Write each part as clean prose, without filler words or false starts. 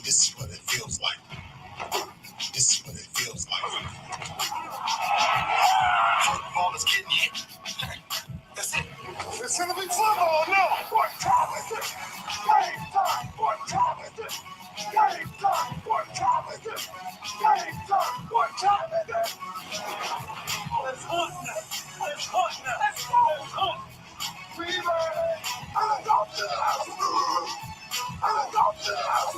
This is what it feels like. This is what it feels like. Football is getting hit. That's it. It's gonna be football now. What time is it? Game time. What time is it? Game time. What time is it? Game time. What time is it? Let's hunt now. Let's hunt now. Let's go. Let's hunt. We ready. I'm going to the house. I'm going to the house.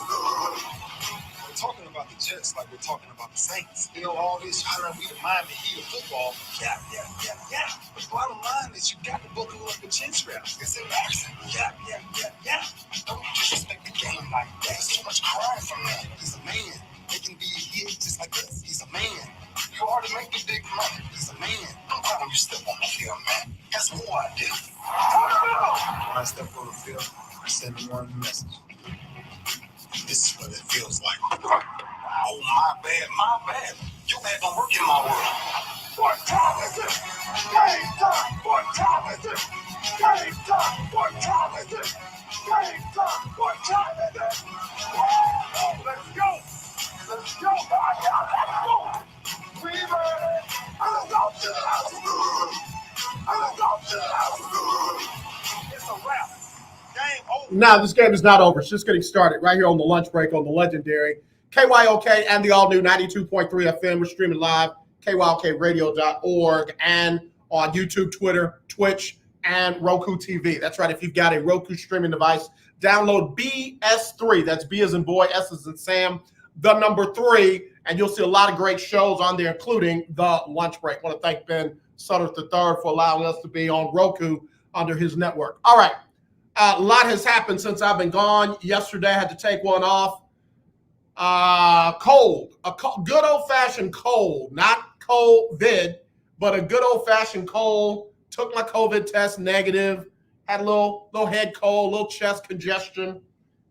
We're talking about the Jets like we're talking about the Saints. You know, all this trying to be the Miami Heat of football. Yeah. The bottom line is you got to buckle up the chin straps. It's embarrassing. Yeah. Don't disrespect the game like that. There's too much crying from that. He's a man. They can be hit just like us. He's a man. You ought to make the big money. He's a man. I'm glad when you step on the field, man. That's what I did. When I step on the field, I send one message. This is what it feels like. Oh, my bad. Your bad don't work in my world. What time is it? Game time. What time is it? Game time. What time is it? Game time. What time is it? Let's go. Let's go. Let's go. We ready. I'm going to the house. I'm going to the house. It's a wrap. Now, this game is not over. It's just getting started right here on the lunch break on the legendary KYOK and the all-new 92.3 FM. We're streaming live, kyokradio.org, and on YouTube, Twitter, Twitch, and Roku TV. That's right. If you've got a Roku streaming device, download BS3. That's B as in boy, S as in Sam, the number 3, and you'll see a lot of great shows on there, including the lunch break. I want to thank Ben Sutter III for allowing us to be on Roku under his network. All right. A lot has happened since I've been gone. Yesterday, I had to take one off. Good old-fashioned cold, not COVID, but a good old-fashioned cold. Took my COVID test negative, had a little head cold, little chest congestion,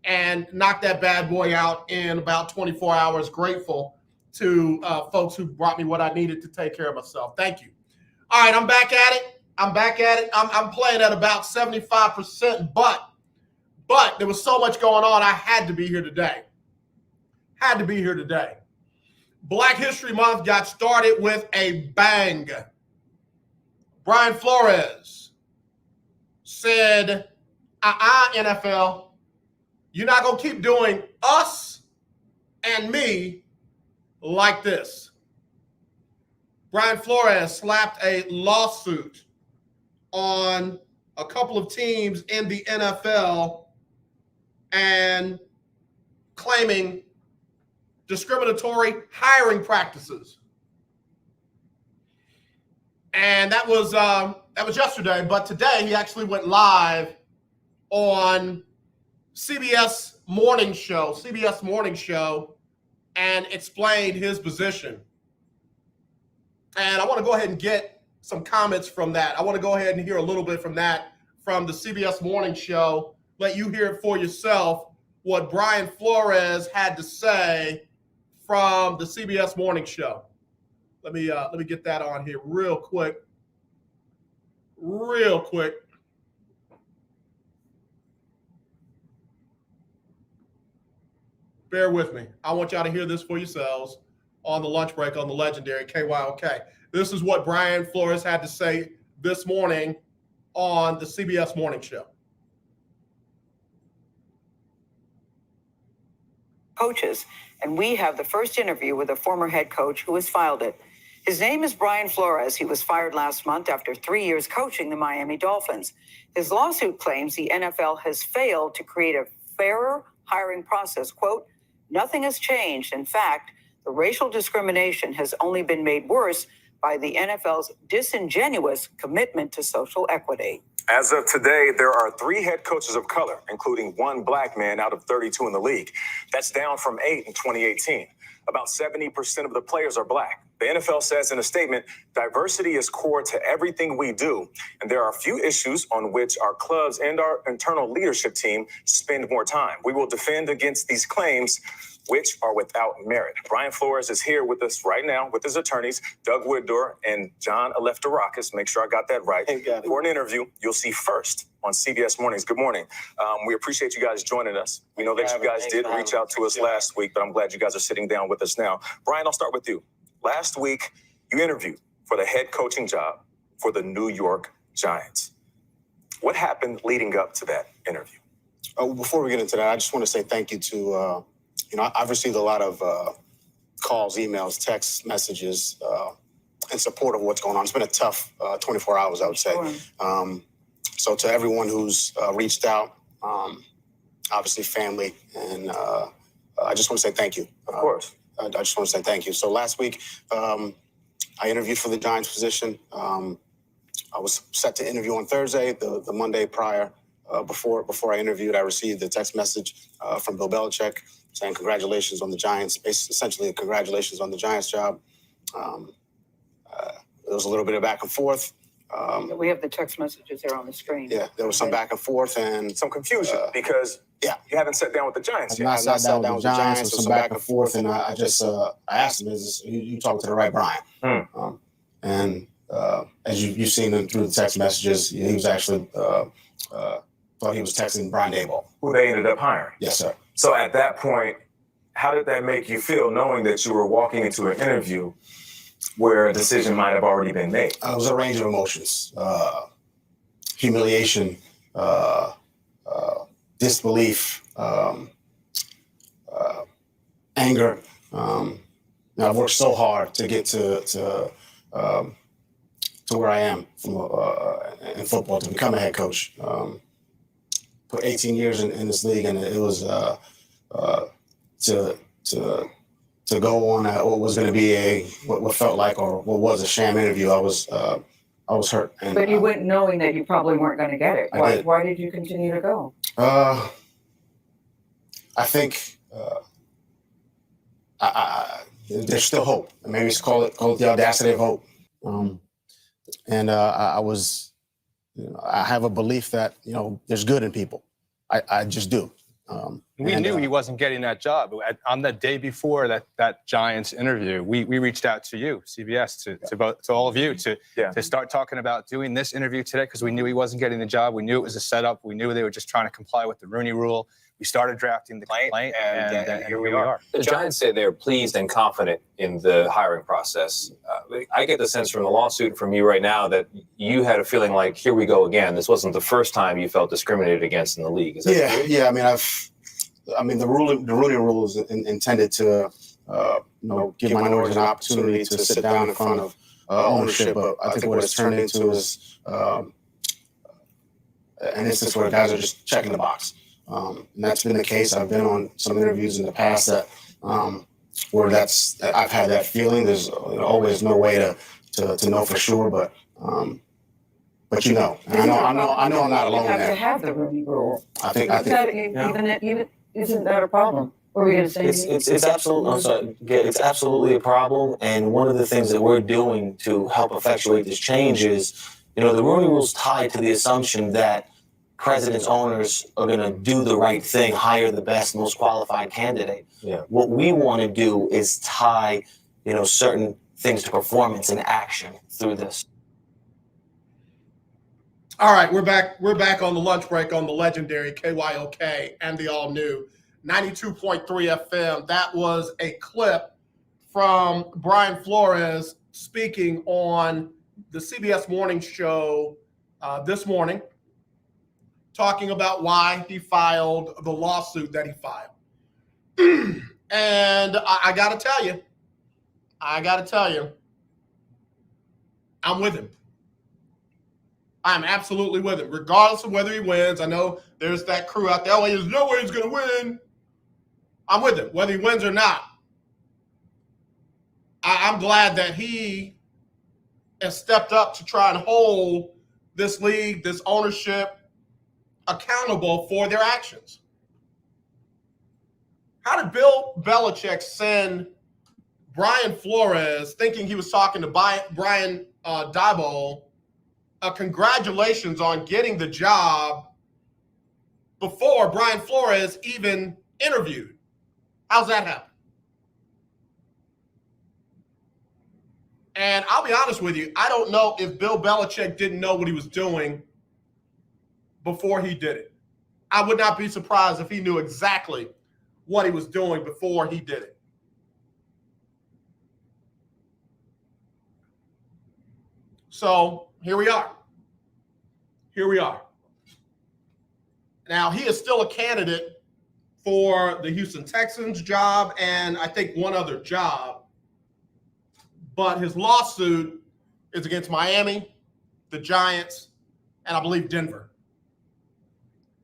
and knocked that bad boy out in about 24 hours. Grateful to folks who brought me what I needed to take care of myself. Thank you. All right, I'm back at it. I'm playing at about 75%, but there was so much going on. I had to be here today. Black History Month got started with a bang. Brian Flores said, NFL, you're not going to keep doing us and me like this. Brian Flores slapped a lawsuit on a couple of teams in the NFL and claiming discriminatory hiring practices. And that was yesterday, but today he actually went live on CBS Morning Show, and explained his position. And I want to go ahead and get some comments from that. I want to go ahead and hear a little bit from that from the CBS Morning Show. Let you hear it for yourself what Brian Flores had to say from the CBS Morning Show. Let me get that on here real quick. Bear with me. I want y'all to hear this for yourselves on the lunch break on the legendary KYOK. This is what Brian Flores had to say this morning on the CBS Morning Show. Coaches, and we have the first interview with a former head coach who has filed it. His name is Brian Flores. He was fired last month after 3 years coaching the Miami Dolphins. His lawsuit claims the NFL has failed to create a fairer hiring process. Quote, nothing has changed. In fact, the racial discrimination has only been made worse by the NFL's disingenuous commitment to social equity. As of today, there are 3 head coaches of color, including 1 black man out of 32 in the league. That's down from 8 in 2018. About 70% of the players are black. The NFL says in a statement, diversity is core to everything we do, and there are a few issues on which our clubs and our internal leadership team spend more time. We will defend against these claims, which are without merit. Brian Flores is here with us right now with his attorneys, Doug Wooddor and John Alefterakis. Make sure I got that right. For an interview you'll see first on CBS Mornings. Good morning. We appreciate you guys joining us. We know that you guys did reach out to us last week, but I'm glad you guys are sitting down with us now. Brian, I'll start with you. Last week, you interviewed for the head coaching job for the New York Giants. What happened leading up to that interview? Before we get into that, I just want to say thank you to, I've received a lot of calls, emails, text messages in support of what's going on. It's been a tough 24 hours, I would say. Sure. So to everyone who's reached out, obviously family, and I just want to say thank you. Of course. I just want to say thank you. So last week, I interviewed for the Giants position. I was set to interview on Thursday, the Monday prior. Before I interviewed, I received a text message from Bill Belichick saying congratulations on the Giants, essentially congratulations on the Giants job. There was a little bit of back and forth. We have the text messages there on the screen. Yeah, there was some back and forth and some confusion because you haven't sat down with the Giants yet. I've not sat down with the Giants, so some back and forth, and I just I asked him, you talking to the right Brian? And as you've seen through the text messages, he was actually thought he was texting Brian Daboll, who they ended up hiring. Yes, sir. So at that point, how did that make you feel, knowing that you were walking into an interview where a decision might have already been made? It was a range of emotions: humiliation, disbelief, anger. I've worked so hard to get to where I am in football, to become a head coach. Put 18 years in this league, and it was to go on what was going to be what felt like, or what was a sham interview. I was hurt. And, but you went knowing that you probably weren't going to get it. Why did you continue to go? I think there's still hope. Maybe it's call it the audacity of hope. I have a belief that there's good in people. I just do. We knew he wasn't getting that job. On the day before that Giants interview, we reached out to you, CBS, to all of you to start talking about doing this interview today, because we knew he wasn't getting the job. We knew it was a setup. We knew they were just trying to comply with the Rooney Rule. We started drafting the complaint, and here we are. The Giants say they're pleased and confident in the hiring process. I get the sense from the lawsuit from you right now that you had a feeling like, here we go again. This wasn't the first time you felt discriminated against in the league. Is that true? Yeah. I mean, the Rooney Rule is intended to, give minorities an opportunity to sit down in front of ownership. But I think what it's turned into is an instance where guys are just checking the box. And that's been the case. I've been on some interviews in the past that where I've had that feeling. There's always no way to know for sure, but and I know I'm not alone you have there. to have the Rooney Rule. I think even isn't that a problem? What were we going to say? It's absolutely. I'm sorry. It's absolutely a problem, and one of the things that we're doing to help effectuate this change is, the Rooney Rule's tied to the assumption that presidents, owners are going to do the right thing, hire the best, most qualified candidate. Yeah. What we want to do is tie, certain things to performance and action through this. All right, we're back. We're back on the lunch break on the legendary KYOK and the all-new 92.3 FM. That was a clip from Brian Flores speaking on the CBS Morning Show this morning, talking about why he filed the lawsuit that he filed. And I got to tell you, I'm with him. I'm absolutely with him, regardless of whether he wins. I know there's that crew out there, there's no way he's going to win. I'm with him, whether he wins or not. I'm glad that he has stepped up to try and hold this league, this ownership, accountable for their actions. How did Bill Belichick send Brian Flores, thinking he was talking to Brian Daboll, congratulations on getting the job before Brian Flores even interviewed. How's that happen? And I'll be honest with you, I don't know if Bill Belichick didn't know what he was doing before he did it. I would not be surprised if he knew exactly what he was doing before he did it. So here we are. Now, he is still a candidate for the Houston Texans job and I think one other job. But his lawsuit is against Miami, the Giants, and I believe Denver.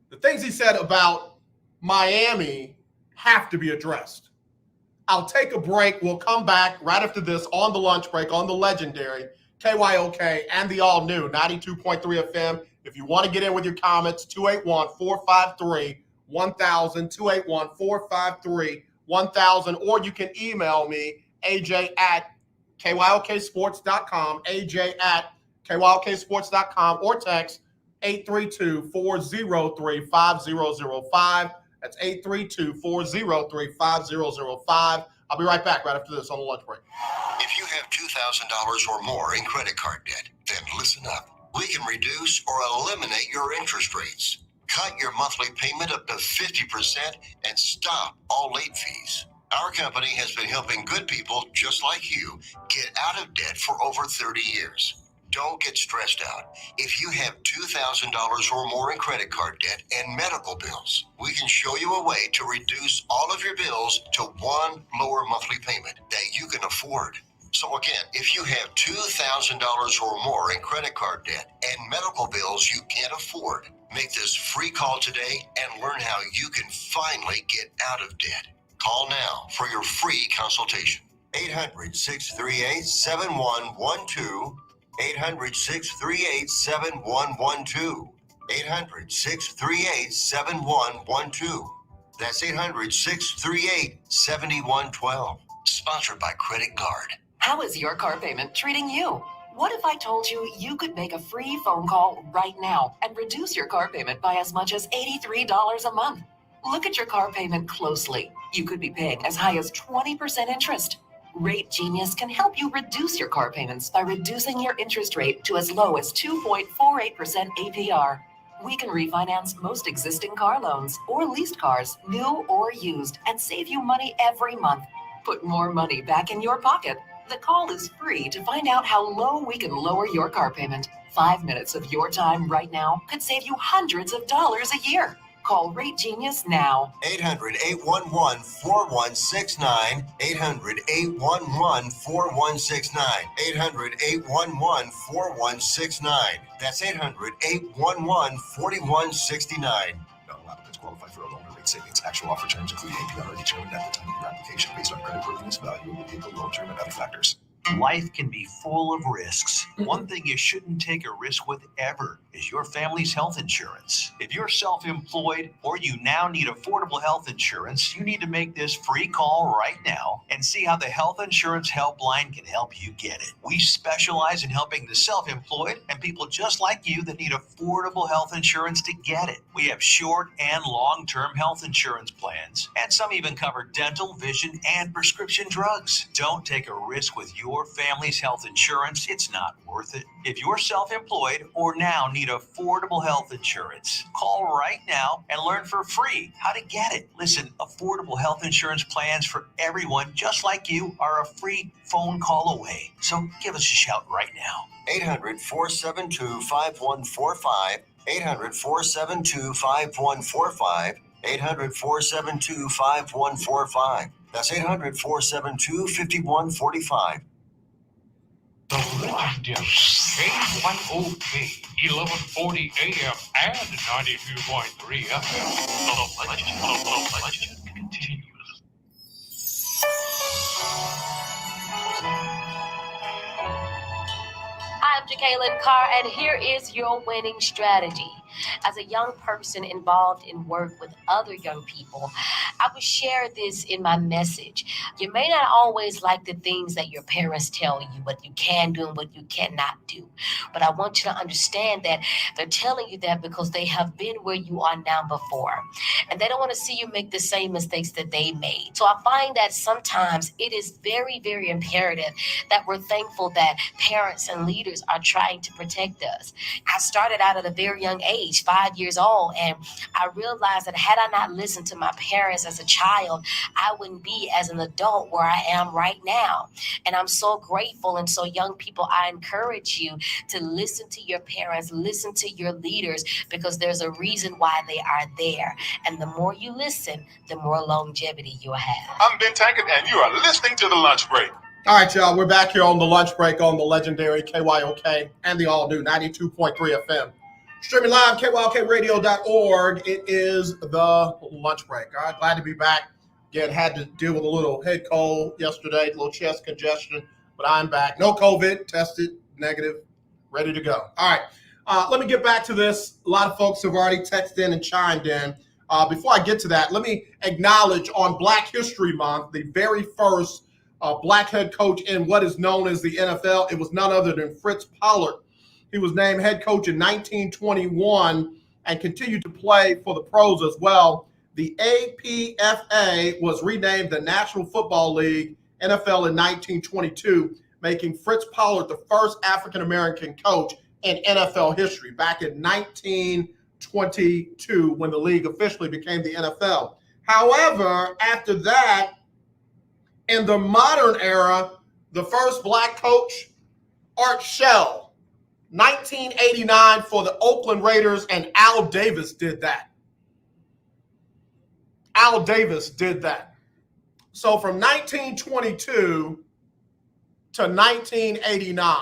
The things he said about Miami have to be addressed. I'll take a break. We'll come back right after this on the lunch break on the legendary KYOK and the all-new 92.3 FM. If you want to get in with your comments, 281-453-1000, 281-453-1000, or you can email me, aj@kyoksports.com, aj@kyoksports.com, or text 832-403-5005. That's 832-403-5005. I'll be right back right after this on the lunch break. If you have $2,000 or more in credit card debt, then listen up. We can reduce or eliminate your interest rates. Cut your monthly payment up to 50% and stop all late fees. Our company has been helping good people just like you get out of debt for over 30 years. Don't get stressed out. If you have $2,000 or more in credit card debt and medical bills, we can show you a way to reduce all of your bills to one lower monthly payment that you can afford. So again, if you have $2,000 or more in credit card debt and medical bills you can't afford, make this free call today and learn how you can finally get out of debt. Call now for your free consultation. 800-638-7112. 800-638-7112. 800-638-7112. That's 800-638-7112. Sponsored by Credit Card. How is your car payment treating you? What if I told you you could make a free phone call right now and reduce your car payment by as much as $83 a month? Look at your car payment closely. You could be paying as high as 20% interest. Rate Genius can help you reduce your car payments by reducing your interest rate to as low as 2.48% APR. We can refinance most existing car loans or leased cars, new or used, and save you money every month. Put more money back in your pocket. The call is free to find out how low we can lower your car payment. 5 minutes of your time right now could save you hundreds of dollars a year. Call Rate Genius now. 800-811-4169. 800-811-4169. 800-811-4169. That's 800-811-4169. No applicants qualify for a loan or rate savings. Actual offer terms including APR are determined at the time of your application based on creditworthiness, value of the vehicle, loan term, and other factors. Life can be full of risks. One thing you shouldn't take a risk with ever is your family's health insurance. If you're self-employed or you now need affordable health insurance, you need to make this free call right now and see how the Health Insurance Helpline can help you get it. We specialize in helping the self-employed and people just like you that need affordable health insurance to get it. We have short and long-term health insurance plans, and some even cover dental, vision, and prescription drugs. Don't take a risk with your family's health insurance. It's not worth it. If you're self-employed or now need affordable health insurance, call right now and learn for free how to get it. Listen, affordable health insurance plans for everyone just like you are a free phone call away. So give us a shout right now. 800-472-5145. 800-472-5145. 800-472-5145. That's 800-472-5145. The legendary KYOK 1140 AM and 92.3 FM. The legend continues. I'm Jacqueline Carr, and here is your winning strategy. As a young person involved in work with other young people, I would share this in my message. You may not always like the things that your parents tell you, what you can do and what you cannot do. But I want you to understand that they're telling you that because they have been where you are now before. And they don't want to see you make the same mistakes that they made. So I find that sometimes it is very, very imperative that we're thankful that parents and leaders are trying to protect us. I started out at a very young age, 5 years old, and I realized that had I not listened to my parents as a child, I wouldn't be as an adult where I am right now. And I'm so grateful. And so young people, I encourage you to listen to your parents, listen to your leaders, because there's a reason why they are there. And the more you listen, the more longevity you'll have. I'm Ben Tankett, and you are listening to The Lunch Break. All right, y'all, we're back here on The Lunch Break on the legendary KYOK and the all-new 92.3 FM. Streaming live, kyokradio.org. It is The Lunch Break. All right, glad to be back. Again, had to deal with a little head cold yesterday, a little chest congestion, but I'm back. No COVID, tested, negative, ready to go. All right, let me get back to this. A lot of folks have already texted in and chimed in. Before I get to that, let me acknowledge on Black History Month, the very first black head coach in what is known as the NFL. It was none other than Fritz Pollard. He was named head coach in 1921 and continued to play for the pros as well. The APFA was renamed the National Football League, NFL, in 1922, making Fritz Pollard the first African-American coach in NFL history back in 1922 when the league officially became the NFL. However, after that, in the modern era, the first black coach, Art Shell, 1989 for the Oakland Raiders, and Al Davis did that. Al Davis did that. So from 1922 to 1989.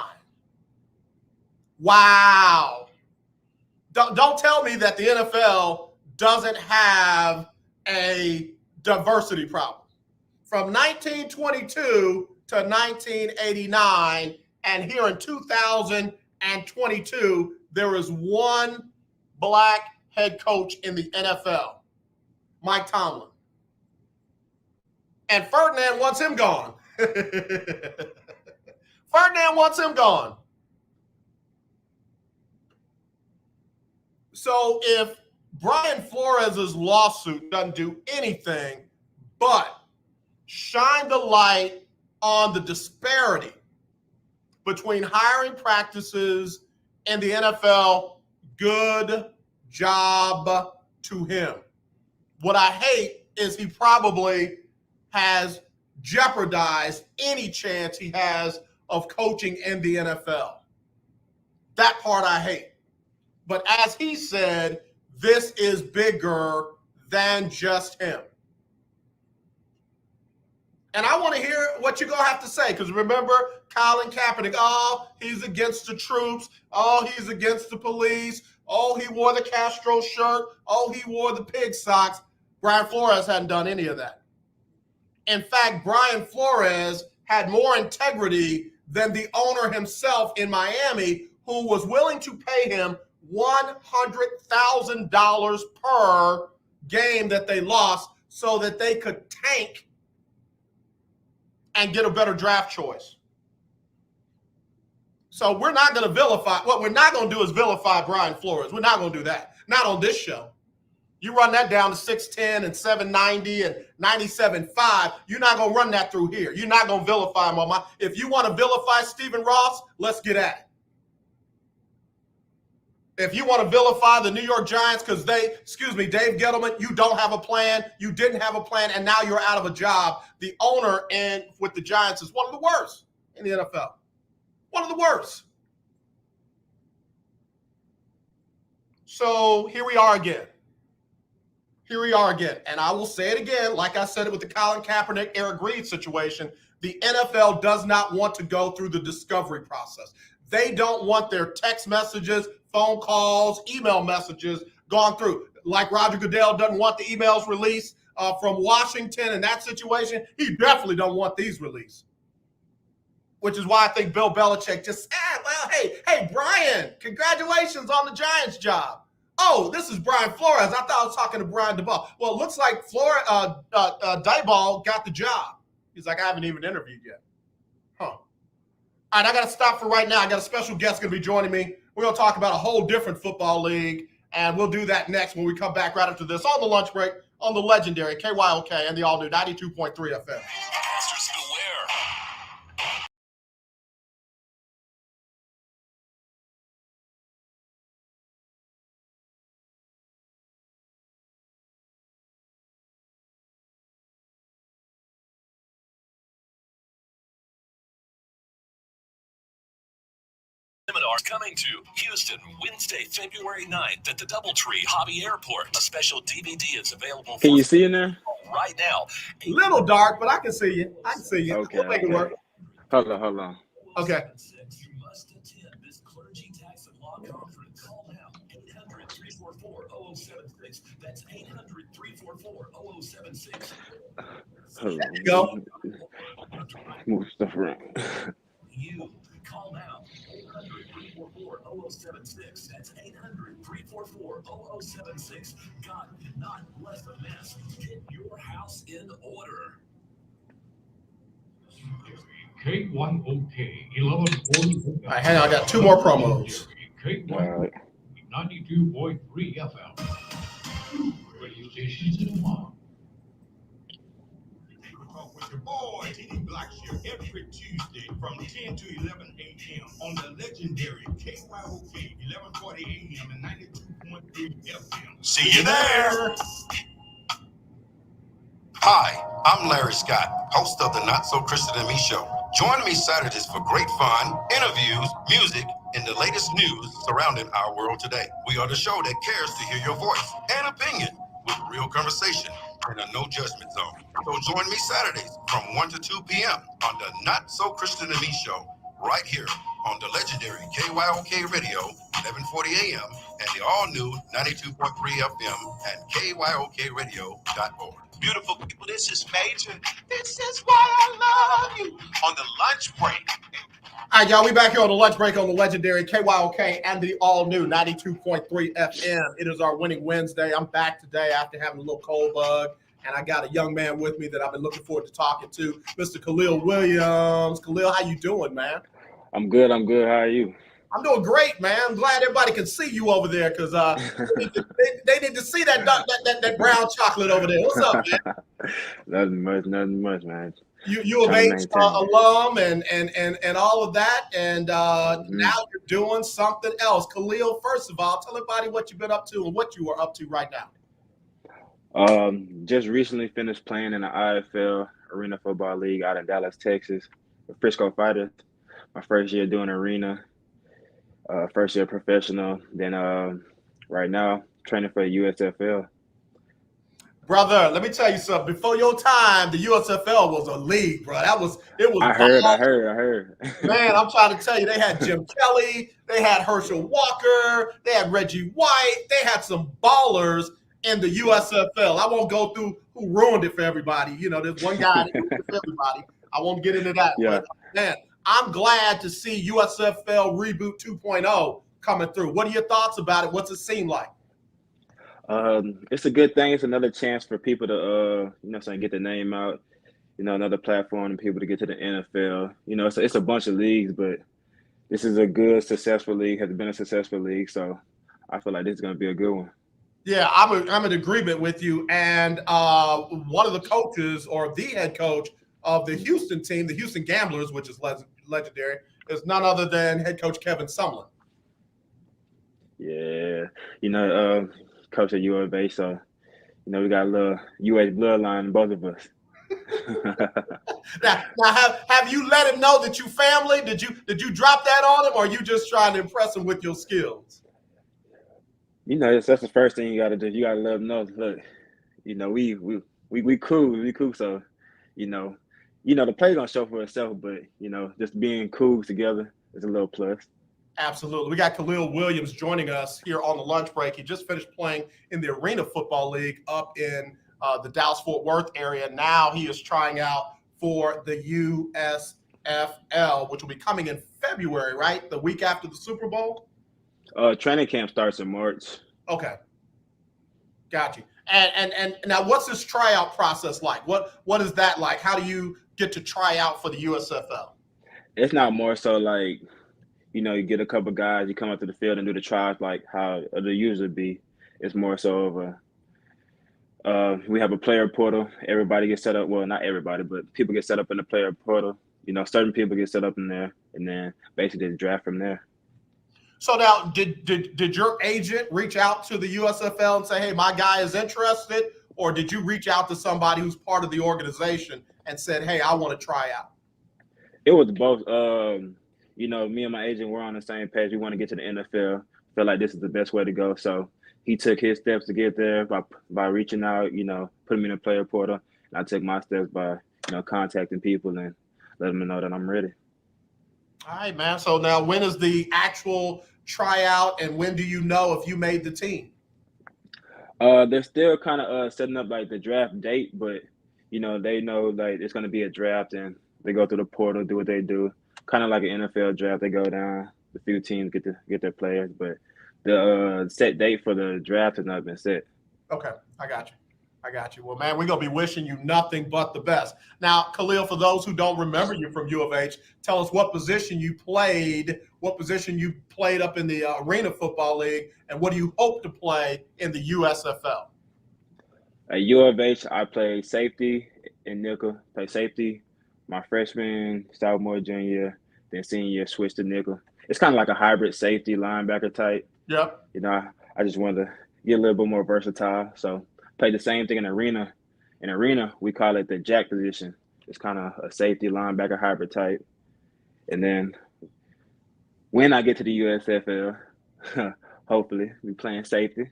Wow. Don't tell me that the NFL doesn't have a diversity problem. From 1922 to 1989, and here in 2022, there is one black head coach in the NFL, Mike Tomlin. And Ferdinand wants him gone. Ferdinand wants him gone. So if Brian Flores' lawsuit doesn't do anything but shine the light on the disparity between hiring practices and the NFL, good job to him. What I hate is he probably has jeopardized any chance he has of coaching in the NFL. That part I hate. But as he said, this is bigger than just him. And I want to hear what you're going to have to say, because remember, Colin Kaepernick, oh, he's against the troops. Oh, he's against the police. Oh, he wore the Castro shirt. Oh, he wore the pig socks. Brian Flores hadn't done any of that. In fact, Brian Flores had more integrity than the owner himself in Miami, who was willing to pay him $100,000 per game that they lost so that they could tank and get a better draft choice. So we're not going to vilify. What we're not going to do is vilify Brian Flores. We're not going to do that. Not on this show. You run that down to 6'10" and 790 and 97.5. You're not going to run that through here. You're not going to vilify him on my. If you want to vilify Stephen Ross, let's get at it. If you want to vilify the New York Giants because Dave Gettleman, you don't have a plan. You didn't have a plan, and now you're out of a job. The owner with the Giants is one of the worst in the NFL. One of the worst. So here we are again. And I will say it again, like I said it with the Colin Kaepernick, Eric Reid situation. The NFL does not want to go through the discovery process. They don't want their text messages, phone calls, email messages gone through. Like Roger Goodell doesn't want the emails released from Washington in that situation. He definitely don't want these released. Which is why I think Bill Belichick just said, hey, Brian, congratulations on the Giants job. Oh, this is Brian Flores. I thought I was talking to Brian Daboll. Well, it looks like Daboll got the job. He's like, I haven't even interviewed yet. Huh. All right, I got to stop for right now. I got a special guest going to be joining me. We're going to talk about a whole different football league, and we'll do that next when we come back right after this on the lunch break on the legendary KYOK and the all-new 92.3 FM. Seminar coming to Houston Wednesday, February 9th at the Doubletree Hobby Airport. A special DVD is available. Can you see in there? Right now. A little dark, but I can see you. I can see you. Okay. We'll make it work. Hold on. Okay. You must attend this clergy tax and law conference. Call now 800-344-0076. That's 800-344-0076. Hold There you go. Move stuff around. You call now 800-344-0076. That's 800-344-0076. God cannot bless a mess. Get your house in order. KYOK 1140. All right, hang on. I got two more promos. KYOK 92.3 FM. Radio stations in Omaha. With your boy, T.D. Blackshear, every Tuesday from 10 to 11 a.m. on the legendary KYOK 1140 a.m. and 92.3 FM. See you there. Hi, I'm Larry Scott, host of the Not So Christian and Me Show. Join me Saturdays for great fun, interviews, music, and the latest news surrounding our world today. We are the show that cares to hear your voice and opinion with real conversation in a no judgment zone. So join me Saturdays from 1 to 2 p.m. on the Not So Christian and Me Show, right here on the legendary KYOK Radio, 1140 a.m. and the all-new 92.3 FM and KYOKradio.org. Beautiful people, this is Major. This is why I love you. On the lunch break. All right, y'all, we back here on the lunch break on the legendary KYOK and the all-new 92.3 FM. It is our winning Wednesday. I'm back today after having a little cold bug, and I got a young man with me that I've been looking forward to talking to, Mr. Khalil Williams. Khalil, how you doing, man? I'm good. How are you? I'm doing great, man. I'm glad everybody can see you over there because they need to see that brown chocolate over there. What's up, man? Nothing much, man. You of age alum and all of that, and now you're doing something else. Khalil, first of all, tell everybody what you've been up to and what you are up to right now. Just recently finished playing in the IFL Arena Football League out in Dallas, Texas, the Frisco Fighters. My first year doing arena, first year professional. Then right now training for the USFL. Brother, let me tell you something. Before your time, the USFL was a league, bro. I heard. Man, I'm trying to tell you, they had Jim Kelly, they had Herschel Walker, they had Reggie White, they had some ballers in the USFL. I won't go through who ruined it for everybody. You know, there's one guy that ruined it for everybody. I won't get into that. Yeah. But, man, I'm glad to see USFL Reboot 2.0 coming through. What are your thoughts about it? What's it seem like? It's a good thing. It's another chance for people to, get the name out, another platform and people to get to the NFL. It's a bunch of leagues, but this is a good, successful league, has been a successful league. So I feel like this is going to be a good one. Yeah, I'm in agreement with you. And one of the coaches or the head coach of the Houston team, the Houston Gamblers, which is legendary, is none other than head coach Kevin Sumlin. Yeah, coach at U of A, so we got a little UH bloodline in both of us. now have you let him know that you family? Did you drop that on him, or are you just trying to impress him with your skills? That's the first thing you got to do. You got to let him know. Look, we cool. So, the play gonna show for itself, but just being cool together is a little plus. Absolutely. We got Khalil Williams joining us here on the lunch break. He just finished playing in the Arena Football League up in the Dallas-Fort Worth area. Now he is trying out for the USFL, which will be coming in February, right? The week after the Super Bowl? Training camp starts in March. Okay. Got you. And now what's this tryout process like? What is that like? How do you get to try out for the USFL? It's not more so like, you get a couple guys, you come up to the field and do the trials like how the usually be. It's more so of we have a player portal. Everybody gets set up. Well, not everybody, but people get set up in the player portal. Certain people get set up in there, and then basically just draft from there. So now, did your agent reach out to the USFL and say, "Hey, my guy is interested," or did you reach out to somebody who's part of the organization and said, "Hey, I want to try out"? It was both. Me and my agent were on the same page. We want to get to the NFL. Feel like this is the best way to go. So he took his steps to get there by reaching out. Putting me in a player portal, and I took my steps by contacting people and letting them know that I'm ready. All right, man. So now, when is the actual tryout, and when do you know if you made the team? They're still kind of setting up like the draft date, but they know like it's going to be a draft, and they go through the portal, do what they do, kind of like an NFL draft. They go down, the few teams get their players, but the set date for the draft has not been set. Okay, I got you. Well, man, we're going to be wishing you nothing but the best. Now, Khalil, for those who don't remember you from U of H, tell us what position you played up in the Arena Football League, and what do you hope to play in the USFL? At U of H, I played safety and nickel. Played safety my freshman, sophomore, junior year, then senior year, switched to nickel. It's kind of like a hybrid safety linebacker type. Yep. I just wanted to get a little bit more versatile, so played the same thing in arena. In arena, we call it the jack position. It's kind of a safety linebacker hybrid type. And then when I get to the USFL, hopefully we playing safety.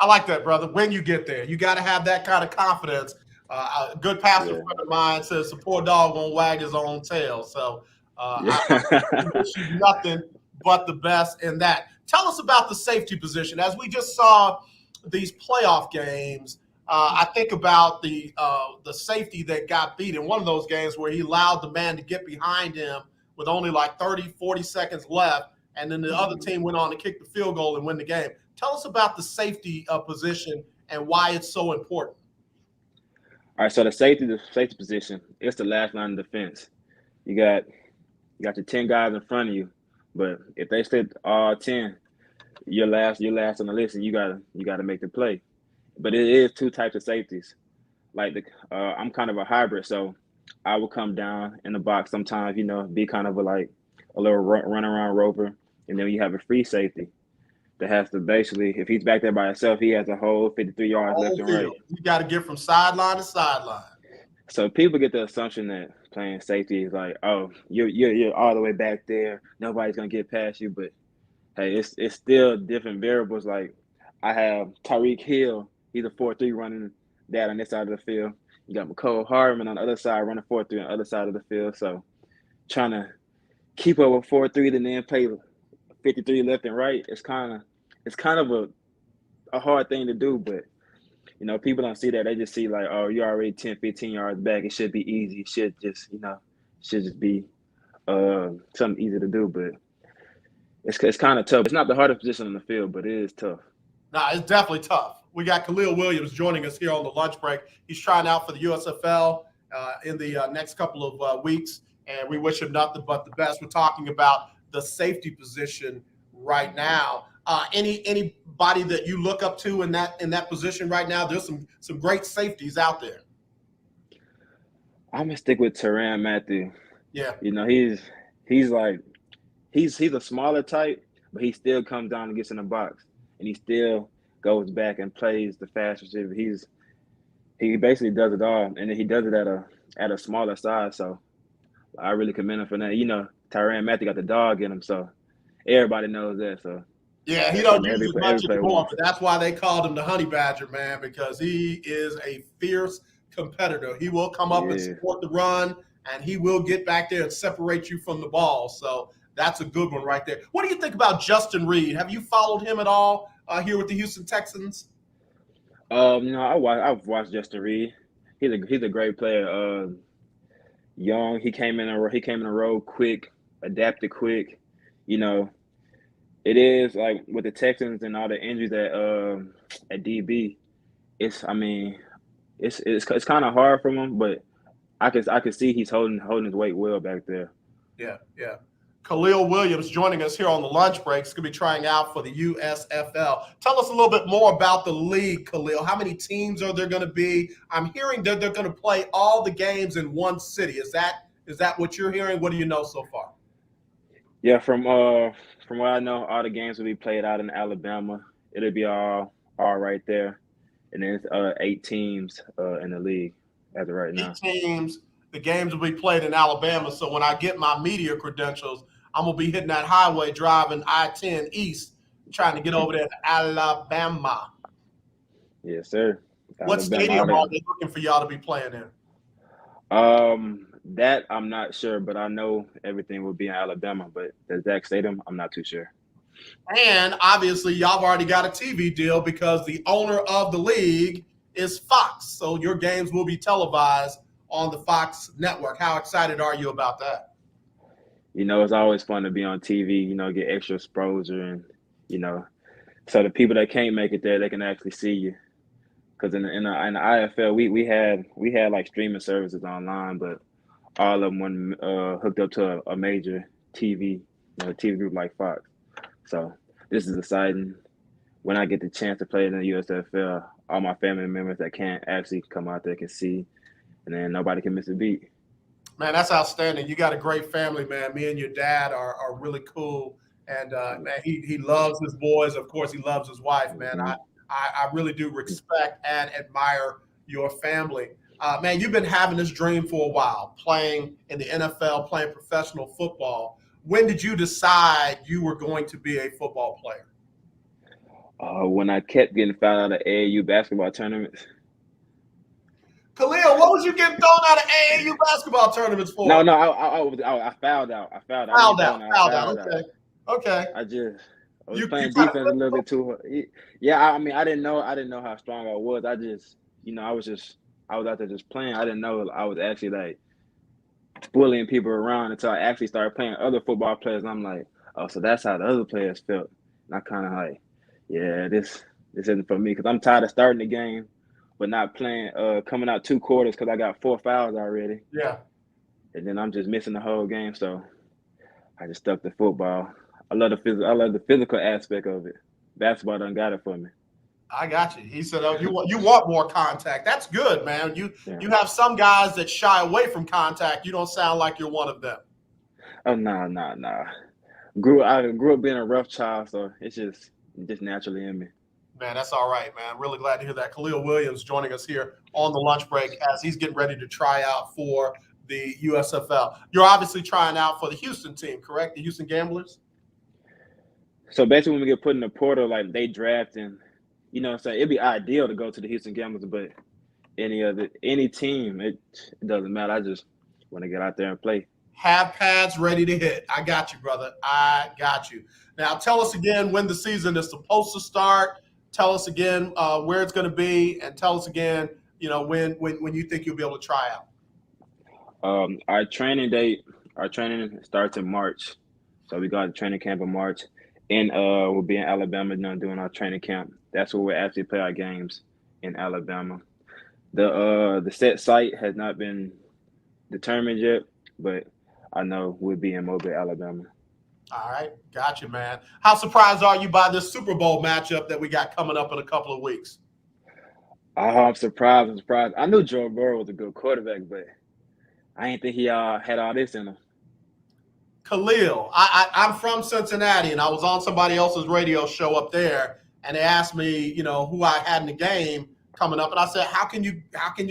I like that, brother. When you get there, you got to have that kind of confidence. A good pastor friend of mine says, "The poor dog won't wag his own tail." So I wish you nothing but the best in that. Tell us about the safety position. As we just saw these playoff games, I think about the safety that got beat in one of those games where he allowed the man to get behind him with only like 30, 40 seconds left, and then the other team went on to kick the field goal and win the game. Tell us about the safety position and why it's so important. All right, so the safety position, it's the last line of defense. You got your 10 guys in front of you, but if they sit all 10, you're last on the list, and you gotta make the play. But it is two types of safeties. Like I'm kind of a hybrid, so I will come down in the box sometimes, be kind of a little run around rover, and then you have a free safety that has to basically, if he's back there by himself, he has a whole 53 yards left and right. You got to get from sideline to sideline. So people get the assumption that playing safety is like, oh, you're all the way back there, nobody's gonna get past you. But hey, it's still different variables. Like I have Tyreek Hill, he's a 4-3 running that on this side of the field. You got McCole Hardman on the other side running 4-3 on the other side of the field. So trying to keep up with 4-3 and then play 53 left and right, it's kind of a hard thing to do, but people don't see that. They just see like, oh, you're already 10, 15 yards back. It should be easy. It should just be something easy to do, but it's kind of tough. It's not the hardest position on the field, but it is tough. Nah, it's definitely tough. We got Khalil Williams joining us here on the lunch break. He's trying out for the USFL in the next couple of weeks, and we wish him nothing but the best. We're talking about the safety position right now. Anybody that you look up to in that position right now? There's some great safeties out there. I'm gonna stick with Tyrann Mathieu. Yeah. He's a smaller type, but he still comes down and gets in the box, and he still goes back and plays the fast receiver. He basically does it all, and then he does it at a smaller size. So I really commend him for that. Tyrann Mathieu got the dog in him, so everybody knows that. So yeah, he don't use as much anymore, but that's why they called him the Honey Badger, man, because he is a fierce competitor. He will come up and support the run, and he will get back there and separate you from the ball. So that's a good one right there. What do you think about Justin Reed? Have you followed him at all here with the Houston Texans? I've watched Justin Reed. He's a great player. Young, he came in a row quick, adapted quick, It is like with the Texans and all the injuries at DB. It's kind of hard for him, but I can see he's holding his weight well back there. Yeah. Khalil Williams joining us here on the lunch break. He's going to be trying out for the USFL. Tell us a little bit more about the league, Khalil. How many teams are there going to be? I'm hearing that they're going to play all the games in one city. Is that what you're hearing? What do you know so far? Yeah, from what I know, all the games will be played out in Alabama. It'll be all right there, and then it's 8 teams in the league as of right now. 8 teams. The games will be played in Alabama. So when I get my media credentials, I'm going to be hitting that highway driving I-10 east, trying to get over there to Alabama. Yes, sir. What stadium are they looking for y'all to be playing in? That I'm not sure, but I know everything will be in Alabama. But the exact stadium, I'm not too sure. And obviously, y'all have already got a TV deal because the owner of the league is Fox. So your games will be televised on the Fox network. How excited are you about that? It's always fun to be on TV, get extra exposure and, so the people that can't make it there, they can actually see you. Because in the IFL, we had like streaming services online, but all of them weren't hooked up to a major TV, TV group like Fox. So this is exciting. When I get the chance to play in the USFL, all my family members that can't actually come out there can see, and then nobody can miss a beat. Man, that's outstanding. You got a great family, man. Me and your dad are really cool. And, man, he loves his boys. Of course, he loves his wife, man. Mm-hmm. I really do respect and admire your family. Man, you've been having this dream for a while, playing in the NFL, playing professional football. When did you decide you were going to be a football player? When I kept getting fouled out of AAU basketball tournaments. Khalil, what was you getting thrown out of AAU basketball tournaments for? No, I fouled out. Fouled out. Okay. I was playing defense a little bit too hard. Yeah, I didn't know how strong I was. I just, I was out there just playing. I didn't know I was actually like bullying people around until I actually started playing other football players. And I'm like, oh, so that's how the other players felt. And I kind of like, yeah, this isn't for me because I'm tired of starting the game, but not playing, coming out 2 quarters because I got 4 fouls already. Yeah. And then I'm just missing the whole game. So I just stuck to football. I love the physical aspect of it. Basketball done got it for me. I got you. He said, "Oh, you want more contact? That's good, man. You have some guys that shy away from contact. You don't sound like you're one of them." Oh no. I grew up being a rough child, so it's just naturally in me. Man, that's all right, man. Really glad to hear that. Khalil Williams joining us here on the lunch break as he's getting ready to try out for the USFL. You're obviously trying out for the Houston team, correct? The Houston Gamblers. So basically, when we get put in the portal, like they draft and, so it'd be ideal to go to the Houston Gamblers, but any team, it doesn't matter. I just want to get out there and play. Have pads ready to hit. I got you, brother. I got you. Now, tell us again when the season is supposed to start. Tell us again where it's going to be, and tell us again, when you think you'll be able to try out. Our training starts in March, so we got a training camp in March. And we'll be in Alabama doing our training camp. That's where we'll actually play our games, in Alabama. The set site has not been determined yet, but I know we'll be in Mobile, Alabama. All right, gotcha, man. How surprised are you by this Super Bowl matchup that we got coming up in a couple of weeks? I'm surprised. I knew Joe Burrow was a good quarterback, but I didn't think he had all this in him. Khalil, I'm from Cincinnati, and I was on somebody else's radio show up there, and they asked me, who I had in the game coming up, and I said, how can you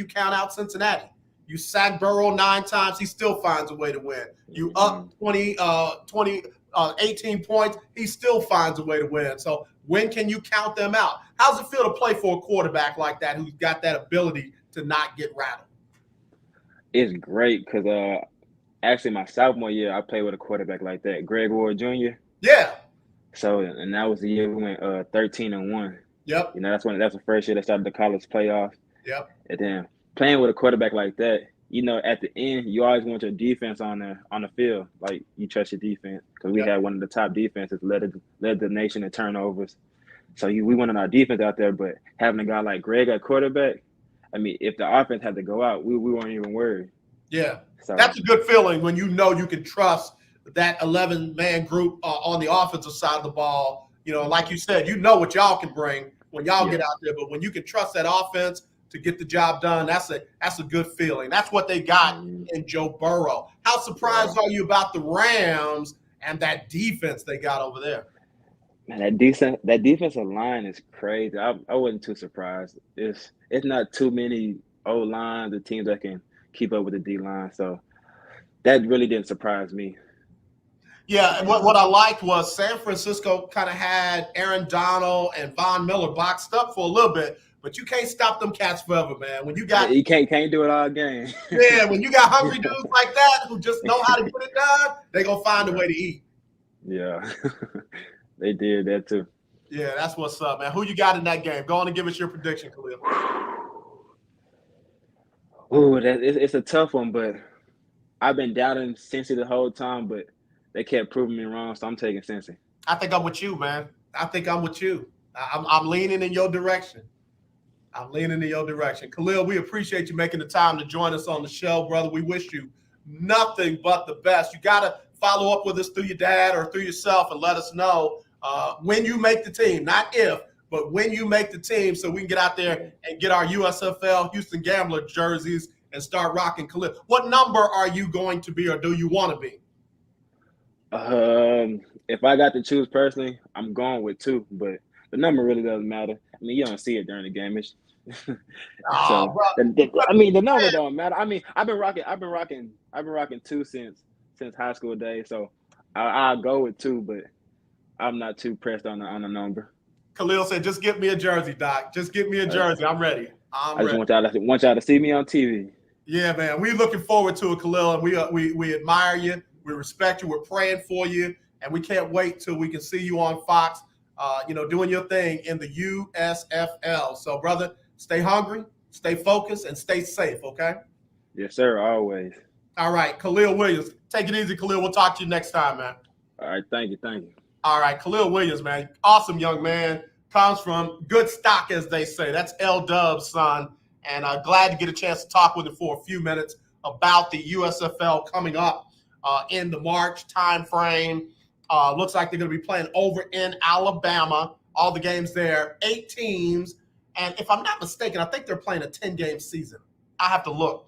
count out Cincinnati? You sack Burrow 9 times, he still finds a way to win. You up 18 points, he still finds a way to win. So when can you count them out? How's it feel to play for a quarterback like that who's got that ability to not get rattled? It's great because actually, my sophomore year, I played with a quarterback like that, Greg Ward Jr. Yeah. So, and that was the year we went 13-1. Yep. That's the first year they started the college playoffs. Yep. And then playing with a quarterback like that, at the end, you always want your defense on the field. Like, you trust your defense because we had one of the top defenses, led the nation in turnovers. So we wanted our defense out there, but having a guy like Greg at quarterback, I mean, if the offense had to go out, we weren't even worried. Yeah, so that's a good feeling when you know you can trust that 11-man group on the offensive side of the ball. Like you said, what y'all can bring when y'all get out there, but when you can trust that offense to get the job done, that's a good feeling. That's what they got in Joe Burrow. How surprised are you about the Rams and that defense they got over there? Man, that defensive line is crazy. I wasn't too surprised. It's not too many O-lines or teams that can keep up with the D-line, so that really didn't surprise me. Yeah, and what I liked was San Francisco kind of had Aaron Donald and Von Miller boxed up for a little bit, but you can't stop them cats forever, man. When you got you can't do it all game. Yeah, when you got hungry dudes like that who just know how to get it done, they gonna find a way to eat. Yeah, they did that too. Yeah, that's what's up, man. Who you got in that game? Go on and give us your prediction, Khalil. Ooh, it's a tough one, but I've been doubting Cincy the whole time, but they kept proving me wrong, so I'm taking Cincy. I think I'm with you, man. I think I'm with you. I'm leaning in your direction. Khalil, we appreciate you making the time to join us on the show, brother. We wish you nothing but the best. You got to follow up with us through your dad or through yourself and let us know when you make the team. Not if, but when you make the team, so we can get out there and get our USFL Houston Gambler jerseys and start rocking Khalil. What number are you going to be, or do you want to be? If I got to choose personally, I'm going with 2, but the number really doesn't matter. I mean, you don't see it during the game. The number don't matter. I mean, I've been rocking 2 since high school days, so I'll go with 2, but I'm not too pressed on the number. Khalil said, "Just get me a jersey, Doc. Just get me a jersey. I'm ready. I just want y'all to see me on TV." Yeah, man. We're looking forward to it, Khalil, and we admire you. We respect you. We're praying for you, and we can't wait till we can see you on Fox, doing your thing in the USFL. So, brother, stay hungry, stay focused, and stay safe, okay? Yes, sir, always. All right, Khalil Williams. Take it easy, Khalil. We'll talk to you next time, man. All right, thank you. All right, Khalil Williams, man. Awesome young man. Comes from good stock, as they say. That's L-Dub's son. And I'm glad to get a chance to talk with him for a few minutes about the USFL coming up in the March timeframe. Looks like they're going to be playing over in Alabama. All the games there, 8 teams. And if I'm not mistaken, I think they're playing a 10-game season. I have to look.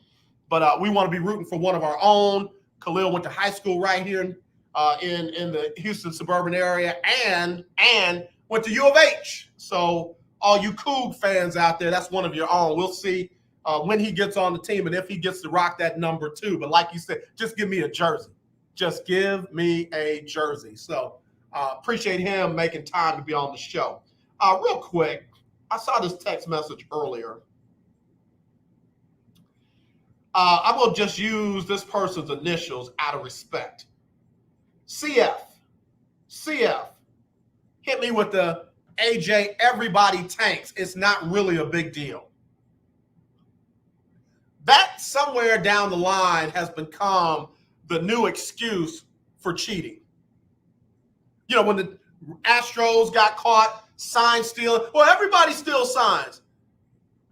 But we want to be rooting for one of our own. Khalil went to high school right here in the Houston suburban area and went to U of H. So all you Coug fans out there, that's one of your own. We'll see when he gets on the team and if he gets to rock that number 2. But like you said, just give me a jersey. Just give me a jersey. So appreciate him making time to be on the show. Real quick, I saw this text message earlier. I'm going to just use this person's initials out of respect. CF, hit me with the AJ, everybody tanks. It's not really a big deal. That somewhere down the line has become the new excuse for cheating. When the Astros got caught sign stealing, well, everybody steals signs.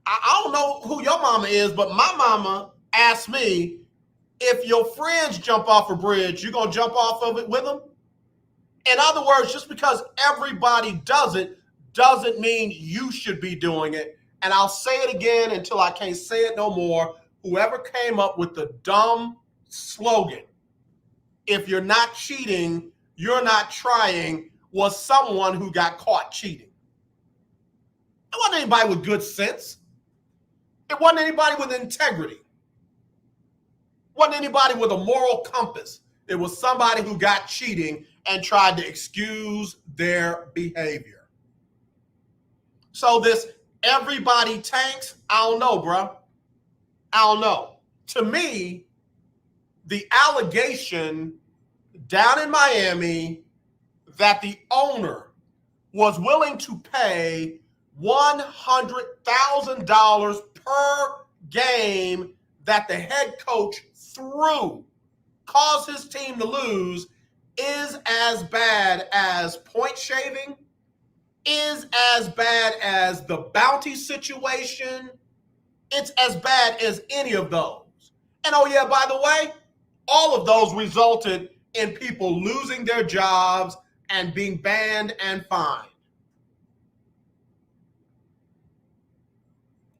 I don't know who your mama is, but my mama asked me, if your friends jump off a bridge, you're going to jump off of it with them? In other words, just because everybody does it doesn't mean you should be doing it. And I'll say it again until I can't say it no more. Whoever came up with the dumb slogan, if you're not cheating, you're not trying, was someone who got caught cheating. It wasn't anybody with good sense. It wasn't anybody with integrity. Wasn't anybody with a moral compass. It was somebody who got cheating and tried to excuse their behavior. So this everybody tanks, I don't know, bro. I don't know. To me, the allegation down in Miami that the owner was willing to pay $100,000 per game that the head coach threw caused his team to lose is as bad as point shaving, is as bad as the bounty situation. It's as bad as any of those. And oh yeah, by the way, all of those resulted in people losing their jobs and being banned and fined.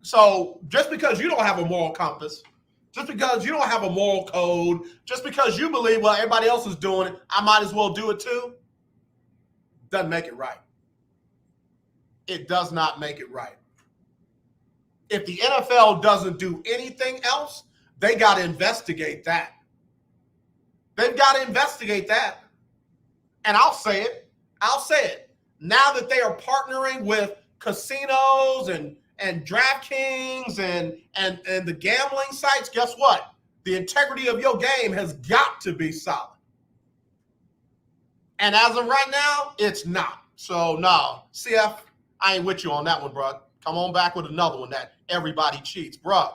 So just because you don't have a moral compass, just because you don't have a moral code, just because you believe, well, everybody else is doing it, I might as well do it too, doesn't make it right. It does not make it right. If the NFL doesn't do anything else, they got to investigate that. They've got to investigate that. And I'll say it. Now that they are partnering with casinos and DraftKings and the gambling sites, guess what? The integrity of your game has got to be solid. And as of right now, it's not. So no, CF, I ain't with you on that one, bro. Come on back with another one that everybody cheats, bro.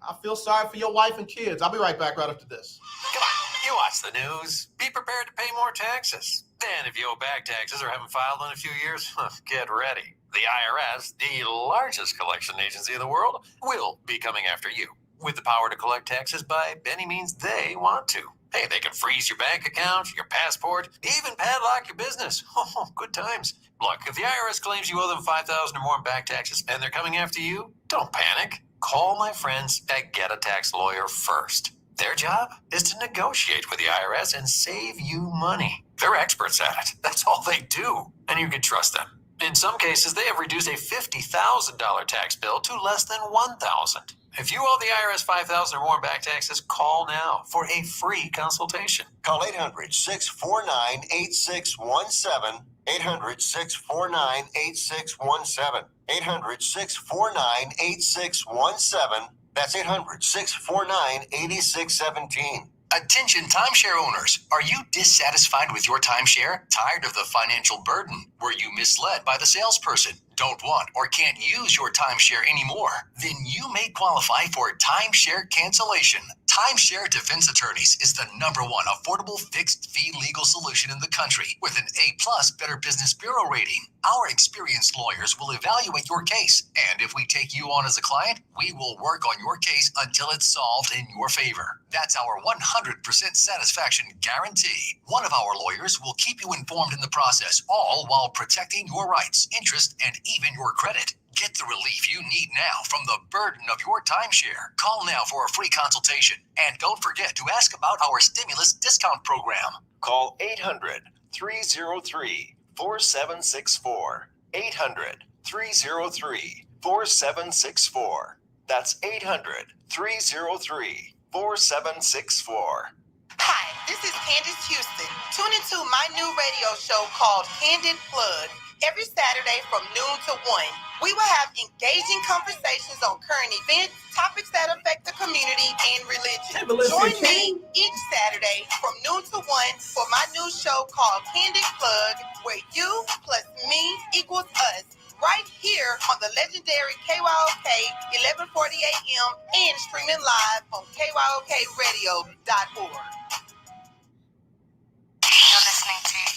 I feel sorry for your wife and kids. I'll be right back right after this. Come on, you watch the news. Be prepared to pay more taxes. And if you owe back taxes or haven't filed in a few years, get ready. The IRS, the largest collection agency in the world, will be coming after you with the power to collect taxes by any means they want to. Hey, they can freeze your bank account, your passport, even padlock your business. Oh, good times. Look, if the IRS claims you owe them $5,000 or more in back taxes and they're coming after you, don't panic. Call my friends at Get a Tax Lawyer first. Their job is to negotiate with the IRS and save you money. They're experts at it. That's all they do. And you can trust them. In some cases, they have reduced a $50,000 tax bill to less than $1,000. If you owe the IRS $5,000 or more in back taxes, call now for a free consultation. Call 800-649-8617. 800-649-8617. 800-649-8617. That's 800-649-8617. Attention timeshare owners. Are you dissatisfied with your timeshare? Tired of the financial burden? Were you misled by the salesperson? Don't want or can't use your timeshare anymore? Then you may qualify for timeshare cancellation. Timeshare Defense Attorneys is the #1 affordable fixed fee legal solution in the country with an A+ Better Business Bureau rating. Our experienced lawyers will evaluate your case, and if we take you on as a client, we will work on your case until it's solved in your favor. That's our 100% satisfaction guarantee. One of our lawyers will keep you informed in the process, all while protecting your rights, interest, and even your credit. Get the relief you need now from the burden of your timeshare. Call now for a free consultation. And don't forget to ask about our stimulus discount program. Call 800-303-4764. 800-303-4764. That's 800-303-4764. Hi, this is Candace Houston. Tune into my new radio show called Candid Plug every Saturday from noon to 1. We will have engaging conversations on current events, topics that affect the community, and religion. Join me each Saturday from noon to 1 for my new show called Candid Plug, where you plus me equals us, right here on the legendary KYOK 1140 AM and streaming live on KYOKradio.org.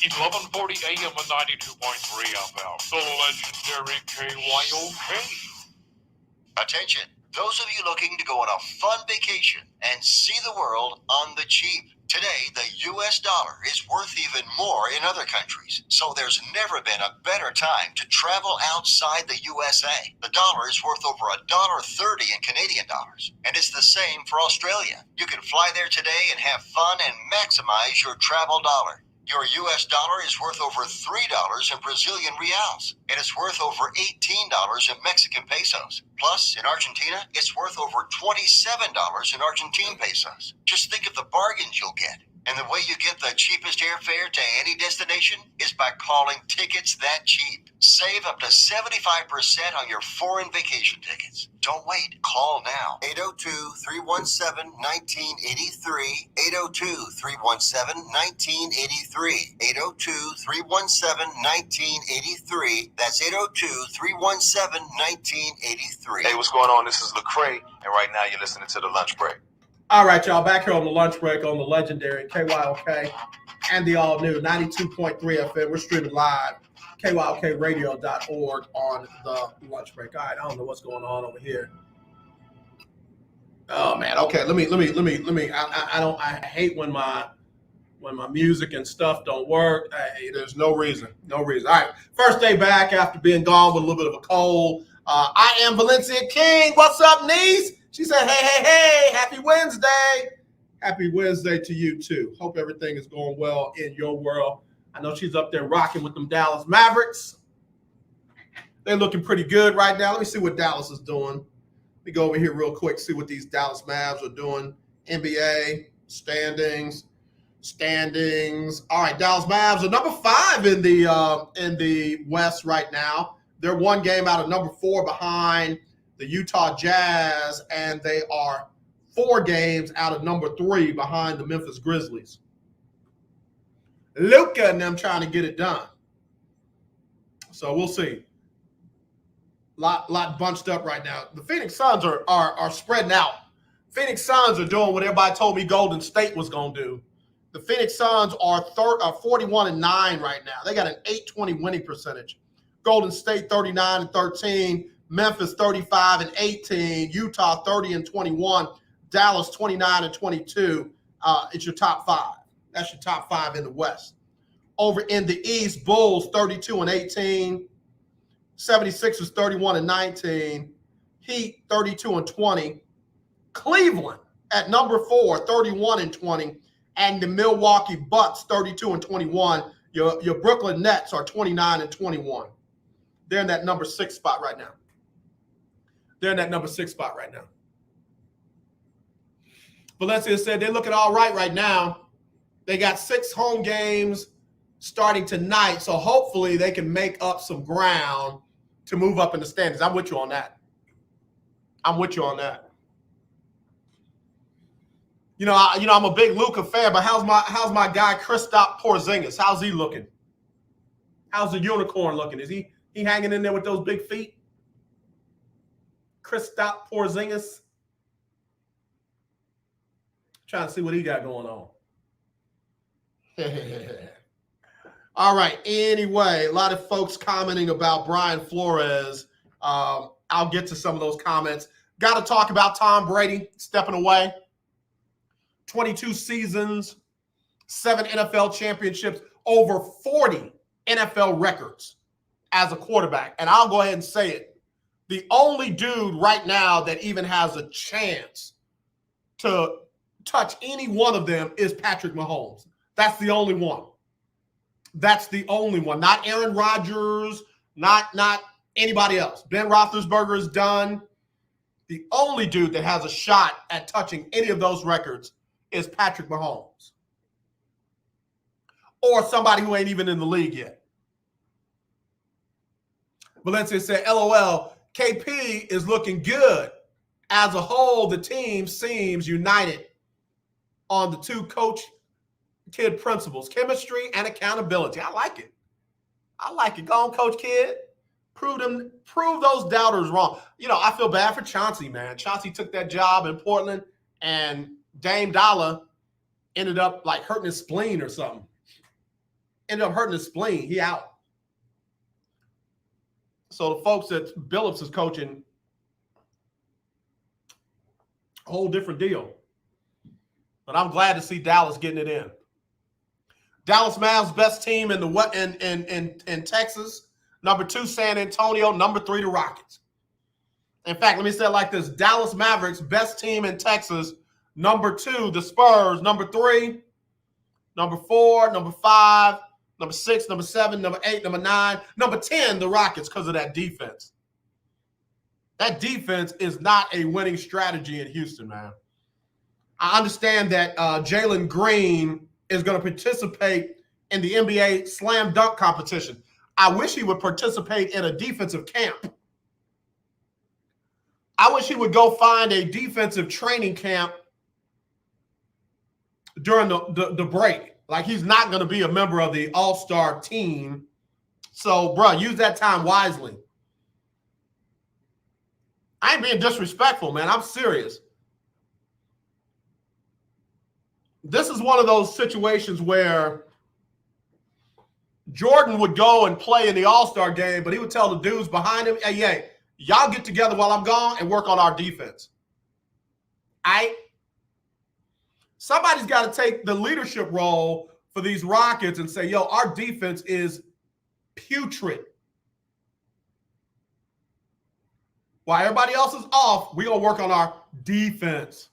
1140 AM and 92.3 FM. The legendary KYOK. Attention, those of you looking to go on a fun vacation and see the world on the cheap. Today, the U.S. dollar is worth even more in other countries, so there's never been a better time to travel outside the USA. The dollar is worth over $1.30 in Canadian dollars, and it's the same for Australia. You can fly there today and have fun and maximize your travel dollar. Your U.S. dollar is worth over $3 in Brazilian reals, and it's worth over $18 in Mexican pesos. Plus, in Argentina, it's worth over $27 in Argentine pesos. Just think of the bargains you'll get. And the way you get the cheapest airfare to any destination is by calling Tickets That Cheap. Save up to 75% on your foreign vacation tickets. Don't wait. Call now. 802-317-1983. 802-317-1983. 802-317-1983. That's 802-317-1983. Hey, what's going on? This is Lecrae, and right now you're listening to The Lunch Break. All right, y'all, back here on the lunch break on the legendary KYOK and the all-new 92.3 FM. We're streaming live, KYOKradio.org on the lunch break. All right, I don't know what's going on over here. Oh man, okay. Let me. I hate when my music and stuff don't work. Hey, there's no reason. All right, first day back after being gone with a little bit of a cold. I am Valencia King. What's up, niece? She said, hey, happy Wednesday. Happy Wednesday to you, too. Hope everything is going well in your world. I know she's up there rocking with them Dallas Mavericks. They're looking pretty good right now. Let me see what Dallas is doing. Let me go over here real quick, see what these Dallas Mavs are doing. NBA, standings. All right, Dallas Mavs are number 5 in the West right now. They're one game out of number 4 behind the Utah Jazz, and they are 4 games out of number 3 behind the Memphis Grizzlies. Luka and them trying to get it done. So we'll see. Lot bunched up right now. The Phoenix Suns are spreading out. Phoenix Suns are doing what everybody told me Golden State was going to do. The Phoenix Suns are 41-9 right now. They got an .820 winning percentage. Golden State 39-13. Memphis 35-18, Utah 30-21, Dallas 29-22. It's your top 5. That's your top 5 in the West. Over in the East, Bulls 32-18, 76ers 31-19, Heat 32-20, Cleveland at number 4 31-20, and the Milwaukee Bucks 32-21. Your Brooklyn Nets are 29-21. They're in that number 6 spot right now. Valencia said they're looking all right now. They got 6 home games starting tonight, so hopefully they can make up some ground to move up in the standings. I'm with you on that. You know, I'm a big Luka fan, but how's my guy Kristaps Porzingis? How's he looking? How's the unicorn looking? Is he hanging in there with those big feet? Kristaps Porzingis. Trying to see what he got going on. All right. Anyway, a lot of folks commenting about Brian Flores. I'll get to some of those comments. Got to talk about Tom Brady stepping away. 22 seasons, 7 NFL championships, over 40 NFL records as a quarterback. And I'll go ahead and say it. The only dude right now that even has a chance to touch any one of them is Patrick Mahomes. That's the only one. Not Aaron Rodgers, not anybody else. Ben Roethlisberger is done. The only dude that has a shot at touching any of those records is Patrick Mahomes. Or somebody who ain't even in the league yet. Valencia said, LOL, KP is looking good. As a whole, the team seems united on the 2 coach-kid principles, chemistry and accountability. I like it. Go on, Coach Kid. Prove those doubters wrong. You know, I feel bad for Chauncey, man. Chauncey took that job in Portland, and Dame Dollar ended up like hurting his spleen or something. He out. So the folks that Billups is coaching, a whole different deal. But I'm glad to see Dallas getting it in. Dallas Mavs best team in Texas. Number 2, San Antonio. Number 3, the Rockets. In fact, let me say it like this. Dallas Mavericks best team in Texas. Number 2, the Spurs. Number 3, number 4, number 5, number 6, number 7, number 8, number 9, number 10, the Rockets, because of that defense. That defense is not a winning strategy in Houston, man. I understand that Jalen Green is going to participate in the NBA slam dunk competition. I wish he would participate in a defensive camp. I wish he would go find a defensive training camp during the break. Like, he's not going to be a member of the all-star team. So, bro, use that time wisely. I ain't being disrespectful, man. I'm serious. This is one of those situations where Jordan would go and play in the all-star game, but he would tell the dudes behind him, hey, y'all get together while I'm gone and work on our defense. Somebody's got to take the leadership role for these Rockets and say, yo, our defense is putrid. While everybody else is off, we're going to work on our defense.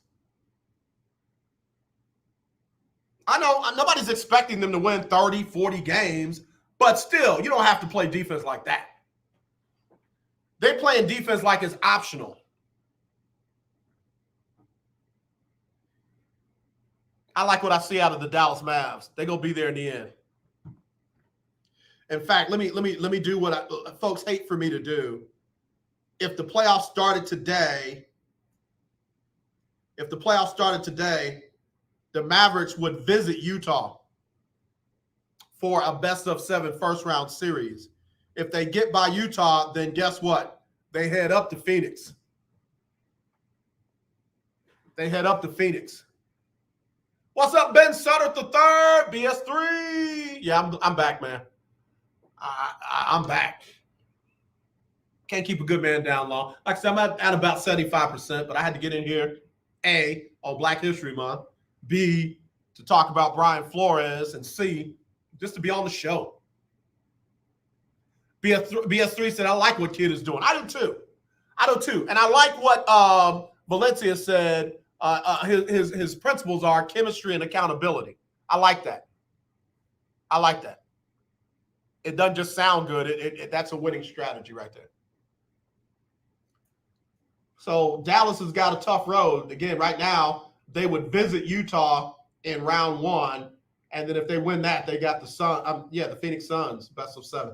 I know nobody's expecting them to win 30, 40 games, but still, you don't have to play defense like that. They're playing defense like it's optional. I like what I see out of the Dallas Mavs. They're going to be there in the end. In fact, let me do what folks hate for me to do. If the playoffs started today, the Mavericks would visit Utah for a best-of-7 first-round series. If they get by Utah, then guess what? They head up to Phoenix. What's up, Ben Sutter the third? BS3. Yeah, I'm back, man. I'm back. Can't keep a good man down long. Like I said, I'm at about 75%, but I had to get in here, A, on Black History Month, B, to talk about Brian Flores, and C, just to be on the show. BS3 said, I like what Kid is doing. I do too. And I like what Valencia said his principles are chemistry and accountability. I like that. It doesn't just sound good. That's a winning strategy right there. So Dallas has got a tough road. Again, right now, they would visit Utah in round 1. And then if they win that, they got the Phoenix Suns, best of 7.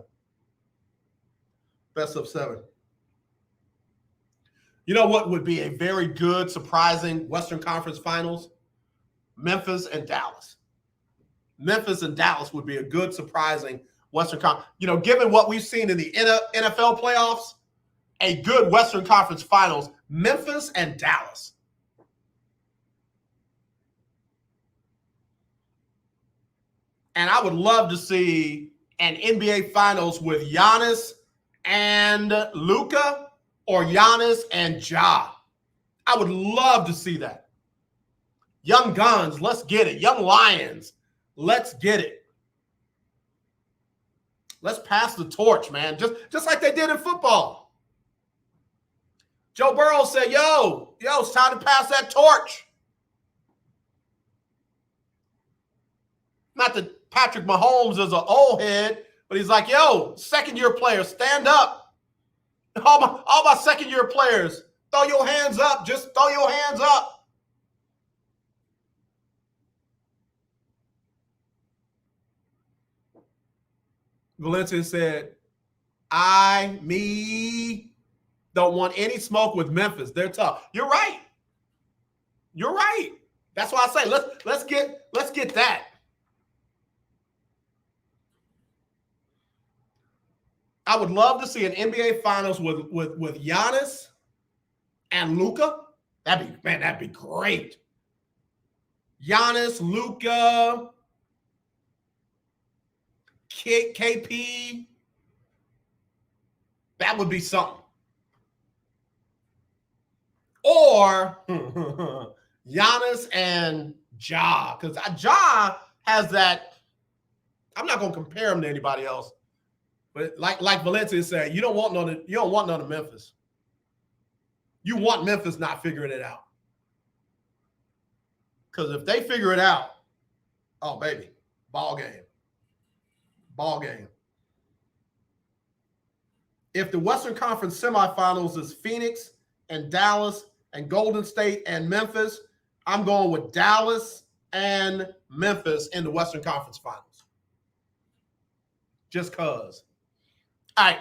You know what would be a very good, surprising Western Conference Finals? Memphis and Dallas. Memphis and Dallas would be a good, surprising Western Conference. You know, given what we've seen in the NFL playoffs, a good Western Conference Finals, Memphis and Dallas. And I would love to see an NBA Finals with Giannis and Luka or Giannis and Ja. I would love to see that. Young Guns, let's get it. Young Lions, let's get it. Let's pass the torch, man. Just like they did in football. Joe Burrow said, yo, it's time to pass that torch. Not that Patrick Mahomes is an old head, but he's like, yo, second-year players, stand up. All my second-year players, throw your hands up. Just throw your hands up. Valencia said, me don't want any smoke with Memphis. They're tough. You're right. That's why I say let's get that. I would love to see an NBA Finals with Giannis and Luka. That'd be great. Giannis, Luka, KP. That would be something. Or Giannis and Ja, because Ja has that. I'm not going to compare him to anybody else, but like Valencia said, you don't want none of Memphis. You want Memphis not figuring it out, because if they figure it out, oh baby, ball game. If the Western Conference semifinals is Phoenix and Dallas and Golden State and Memphis, I'm going with Dallas and Memphis in the Western Conference Finals. Just cause. All right,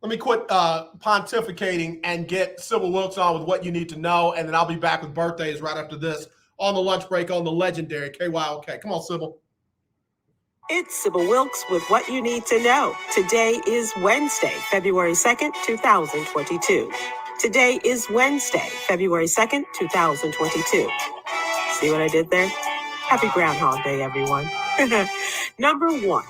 let me quit pontificating and get Sybil Wilkes on with what you need to know, and then I'll be back with birthdays right after this on the lunch break on the legendary KYOK. Come on, Sybil. It's Sybil Wilkes with what you need to know. Today is Wednesday, February 2nd, 2022. Today is Wednesday, February 2nd, 2022. See what I did there? Happy Groundhog Day, everyone. Number one,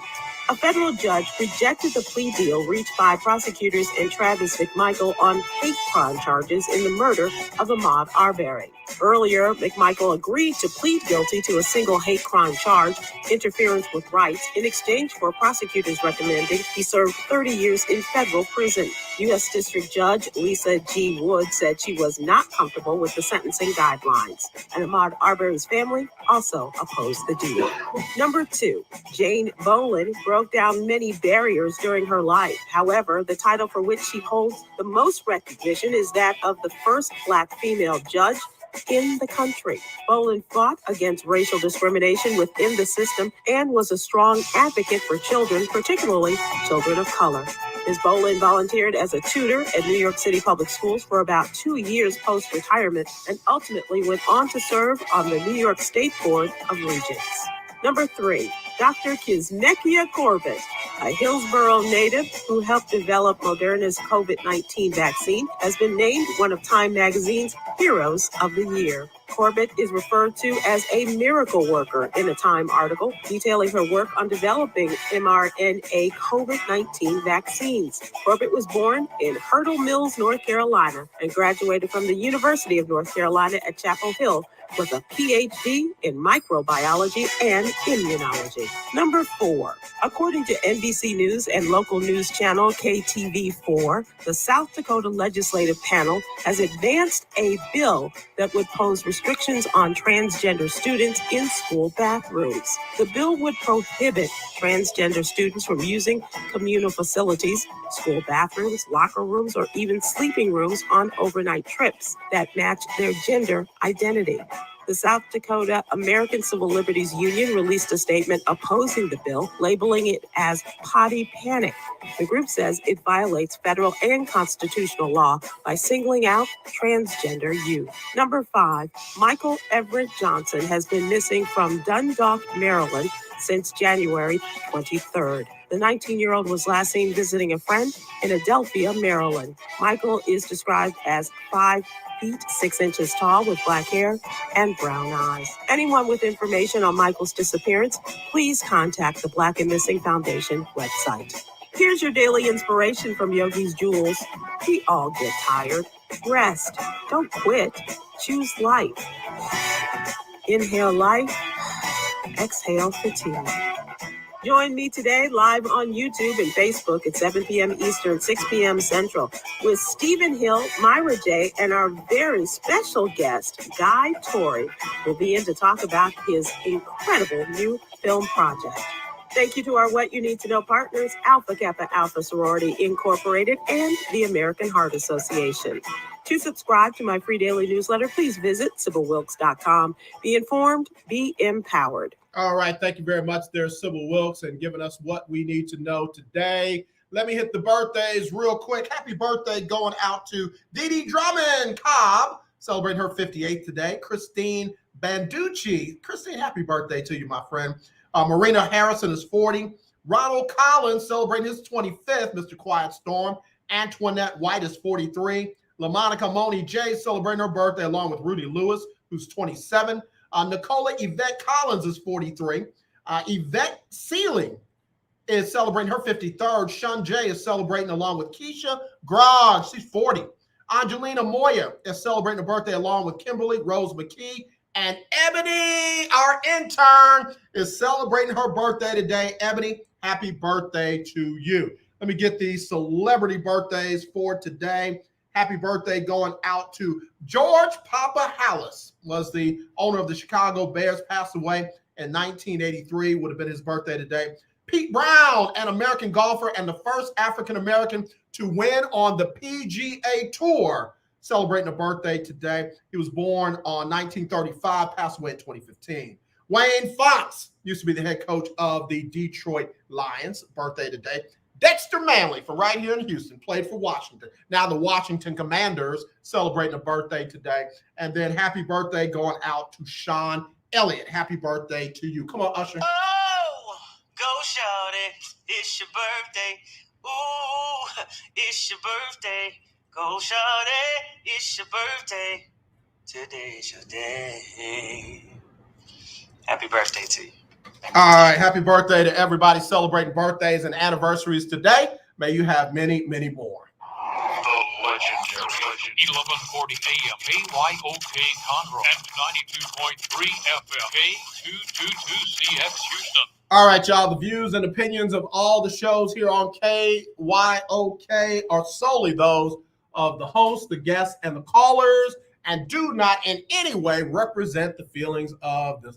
a federal judge rejected the plea deal reached by prosecutors and Travis McMichael on hate crime charges in the murder of Ahmaud Arbery. Earlier, McMichael agreed to plead guilty to a single hate crime charge, interference with rights, in exchange for prosecutors recommending he serve 30 years in federal prison. U.S. District Judge Lisa G. Wood said she was not comfortable with the sentencing guidelines, and Ahmaud Arbery's family also opposed the deal. Number two, Jane Bolin broke down many barriers during her life. However, the title for which she holds the most recognition is that of the first Black female judge in the country. Bolin fought against racial discrimination within the system and was a strong advocate for children, particularly children of color. Ms. Bolin volunteered as a tutor at New York City Public Schools for about 2 years post-retirement and ultimately went on to serve on the New York State Board of Regents. Number three, Dr. Kizneckia Corbett, a Hillsborough native who helped develop Moderna's COVID-19 vaccine, has been named one of Time Magazine's Heroes of the Year. Corbett is referred to as a miracle worker in a Time article detailing her work on developing mRNA COVID-19 vaccines. Corbett was born in Hurdle Mills, North Carolina, and graduated from the University of North Carolina at Chapel Hill with a PhD in microbiology and immunology. Number four, according to NBC News and local news channel KTV4, the South Dakota Legislative Panel has advanced a bill that would pose restrictions on transgender students in school bathrooms. The bill would prohibit transgender students from using communal facilities, school bathrooms, locker rooms, or even sleeping rooms on overnight trips that match their gender identity. The South Dakota American Civil Liberties Union released a statement opposing the bill, labeling it as potty panic. The group says it violates federal and constitutional law by singling out transgender youth. Number five, Michael Everett Johnson has been missing from Dundalk, Maryland since January 23rd. The 19-year-old was last seen visiting a friend in Adelphia, Maryland. Michael is described as 5 feet 6 inches tall with black hair and brown eyes. Anyone with information on Michael's disappearance, please contact the Black and Missing Foundation website. Here's your daily inspiration from Yogi's Jewels. We all get tired. Rest. Don't quit. Choose life. Inhale life. Exhale fatigue. Join me today live on YouTube and Facebook at 7 p.m. Eastern, 6 p.m. Central with Stephen Hill, Myra J., and our very special guest, Guy Torrey, will be in to talk about his incredible new film project. Thank you to our What You Need to Know partners, Alpha Kappa Alpha Sorority Incorporated and the American Heart Association. To subscribe to my free daily newsletter, please visit SybilWilkes.com. Be informed, be empowered. All right, thank you very much there, Sybil Wilkes, and giving us what we need to know today. Let me hit the birthdays real quick. Happy birthday going out to Dee Dee Drummond Cobb, celebrating her 58th today. Christine Banducci. Christine, happy birthday to you, my friend. Marina Harrison is 40. Ronald Collins celebrating his 25th, Mr. Quiet Storm. Antoinette White is 43. LaMonica Moni J celebrating her birthday along with Rudy Lewis, who's 27. Nicola Yvette Collins is 43. Yvette Sealing is celebrating her 53rd. Shun J is celebrating along with Keisha Grog. She's 40. Angelina Moya is celebrating her birthday along with Kimberly Rose McKee. And Ebony, our intern, is celebrating her birthday today. Ebony, happy birthday to you. Let me get these celebrity birthdays for today. Happy birthday going out to George Papa Hallis, was the owner of the Chicago Bears, passed away in 1983, would have been his birthday today. Pete Brown, an American golfer and the first African-American to win on the PGA Tour, celebrating a birthday today. He was born on 1935, passed away in 2015. Wayne Fontes used to be the head coach of the Detroit Lions. Birthday today. Dexter Manley from right here in Houston played for Washington. Now the Washington Commanders celebrating a birthday today. And then happy birthday going out to Sean Elliott. Happy birthday to you. Come on, Usher. Oh, go shawty, it's your birthday. Ooh, it's your birthday. Go shawty, it's your birthday. Today's your day. Happy birthday to you. All right, happy birthday to everybody celebrating birthdays and anniversaries today. May you have many, many more. The legendary 1140 AM AYOK Conroe and 92.3 FM K222CX Houston. All right, y'all, the views and opinions of all the shows here on KYOK are solely those of the host, the guests, and the callers, and do not in any way represent the feelings of the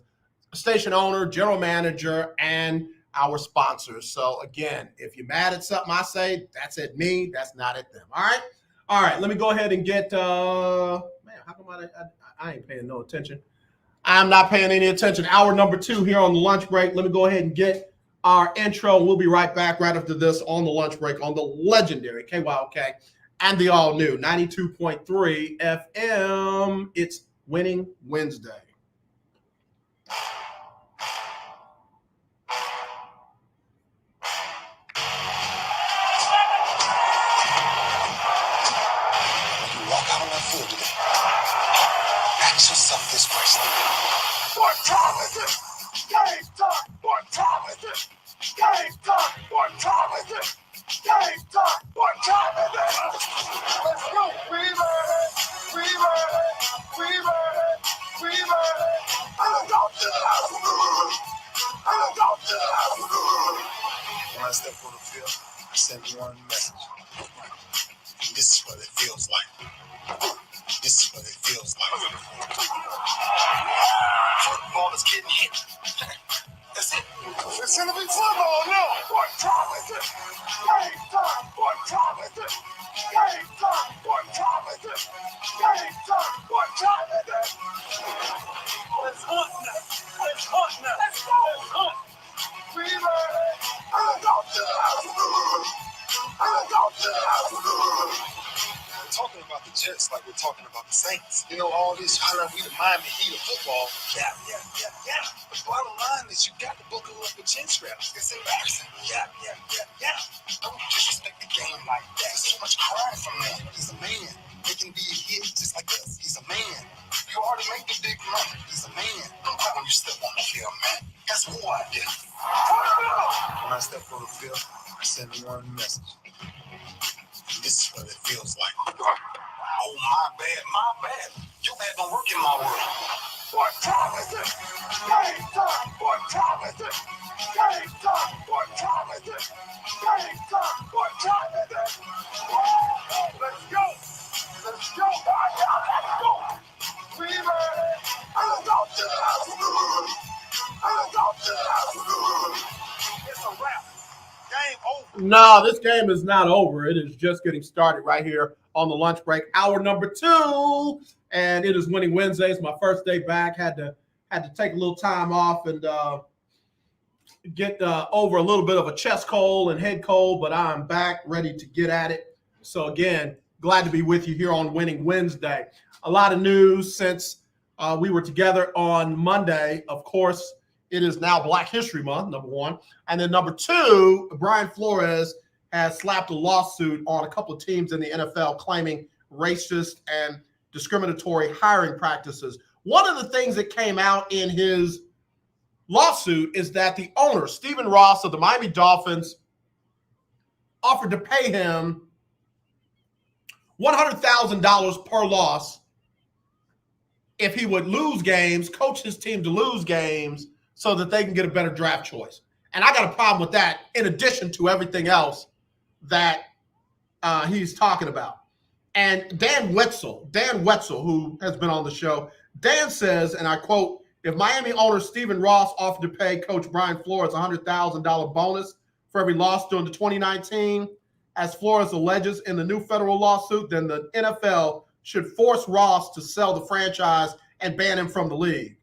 station owner, general manager, and our sponsors. So again, if you're mad at something I say, that's at me. That's not at them. All right. Let me go ahead and get. Man, how come I ain't paying no attention? I'm not paying any attention. Hour number 2 here on the lunch break. Let me go ahead and get our intro. We'll be right back right after this on the lunch break on the legendary KYOK and the all new 92.3 FM. It's Winning Wednesday. Ask yourself this question. What time is it? Game time. What time is it? Game time. What time is it? Game time. What time is it? Let's go. We ready. We ready. We ready. We ready. I'm going to the house. I'm going to the house. When I step on the field, I send one message. This is what it feels like. This is what it feels like. Football is getting hit. That's it. It's gonna be football now. What time is it? Game time. What time is it? Game time. What time is it? Game time. What time is it? Let's hunt now. Let's hunt now. Let's go. Let's hunt. We ready. I'm going to the house. I'm going to the house. Talking about the Jets like we're talking about the Saints. You know, all this, we the Miami Heat of football. Yeah. The bottom line is you got to buckle up with chin straps. It's embarrassing. Yeah. Don't disrespect the game like that. There's so much crying from that. He's a man. He can be a hit just like us. He's a man. You already make the big money. He's a man. Don't cry when you step on the field, man. That's what I did. When I step on the field, I send one message. This is what it feels like. Oh, my bad. Your bad don't work in my world. What time is it? Game time. What time is it? Game time. What time is it? Game time. What time is it? Let's go. Let's go. Let's go. We ready. I'm going to the house. I'm going to the house. It's a wrap. No, this game is not over. It is just getting started right here on the lunch break. Hour number 2, and it is Winning Wednesdays. My first day back. Had to take a little time off and get over a little bit of a chest cold and head cold, but I'm back ready to get at it. So again, glad to be with you here on Winning Wednesday. A lot of news since we were together on Monday. Of course, it is now Black History Month, number 1. And then number 2, Brian Flores has slapped a lawsuit on a couple of teams in the NFL claiming racist and discriminatory hiring practices. One of the things that came out in his lawsuit is that the owner, Stephen Ross of the Miami Dolphins, offered to pay him $100,000 per loss if he would lose games, coach his team to lose games, so that they can get a better draft choice. And I got a problem with that in addition to everything else that he's talking about. And Dan Wetzel, who has been on the show, Dan says, and I quote, if Miami owner Stephen Ross offered to pay Coach Brian Flores a $100,000 bonus for every loss during the 2019, as Flores alleges in the new federal lawsuit, then the NFL should force Ross to sell the franchise and ban him from the league.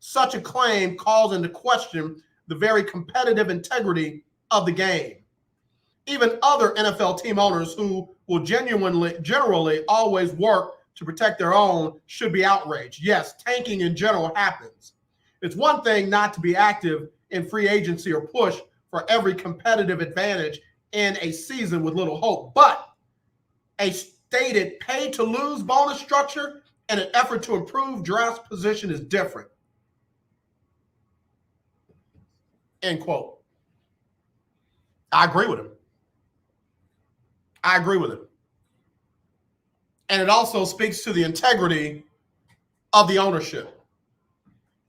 Such a claim calls into question the very competitive integrity of the game. Even other NFL team owners who will generally always work to protect their own should be outraged. Yes, tanking in general happens. It's one thing not to be active in free agency or push for every competitive advantage in a season with little hope, but a stated pay-to-lose bonus structure and an effort to improve draft position is different. End quote. I agree with him. And it also speaks to the integrity of the ownership.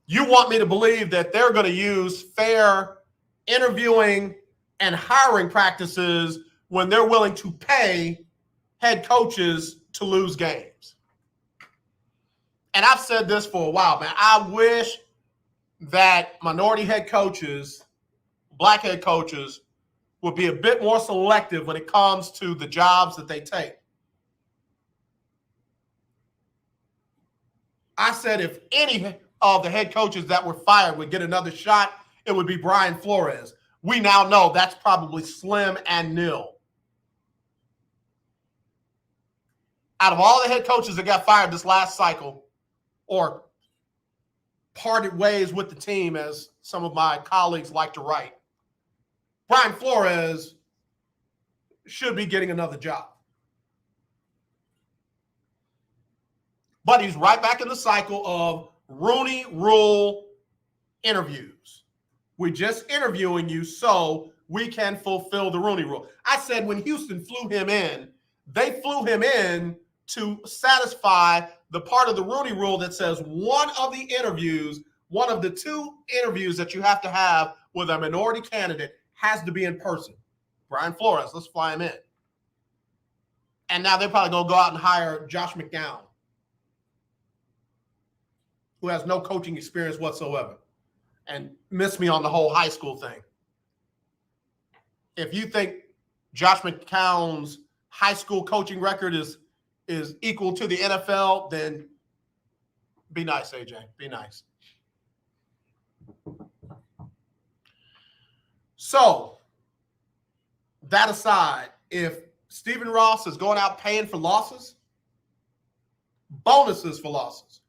You want me to believe that they're going to use fair interviewing and hiring practices when they're willing to pay head coaches to lose games. And I've said this for a while, man. I wish that minority head coaches, black head coaches, would be a bit more selective when it comes to the jobs that they take. I said if any of the head coaches that were fired would get another shot, it would be Brian Flores. We now know that's probably slim and nil. Out of all the head coaches that got fired this last cycle or parted ways with the team, as some of my colleagues like to write, Brian Flores should be getting another job. But he's right back in the cycle of Rooney Rule interviews. We're just interviewing you so we can fulfill the Rooney Rule. I said when Houston flew him in, they flew him in to satisfy the part of the Rooney Rule that says one of the two interviews that you have to have with a minority candidate has to be in person. Brian Flores, let's fly him in. And now they're probably going to go out and hire Josh McCown, who has no coaching experience whatsoever, and miss me on the whole high school thing. If you think Josh McCown's high school coaching record is equal to the NFL, then be nice, AJ. Be nice. So, that aside, if Stephen Ross is going out paying for losses, bonuses for losses,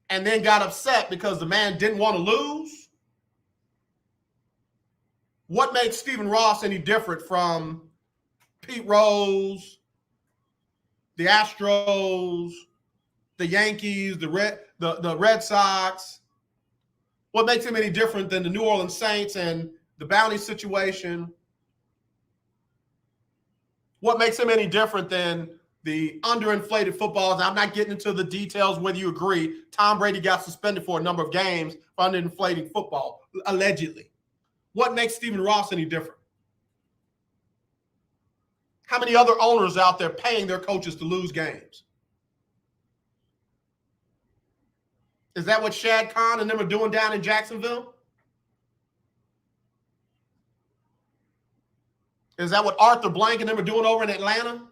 and then got upset because the man didn't want to lose, what makes Stephen Ross any different from Pete Rose, the Astros, the Yankees, the Red Sox? What makes him any different than the New Orleans Saints and the Bounty situation? What makes him any different than the underinflated footballs? I'm not getting into the details whether you agree. Tom Brady got suspended for a number of games for underinflating football, allegedly. What makes Stephen Ross any different? How many other owners out there paying their coaches to lose games? Is that what Shad Khan and them are doing down in Jacksonville? Is that what Arthur Blank and them are doing over in Atlanta?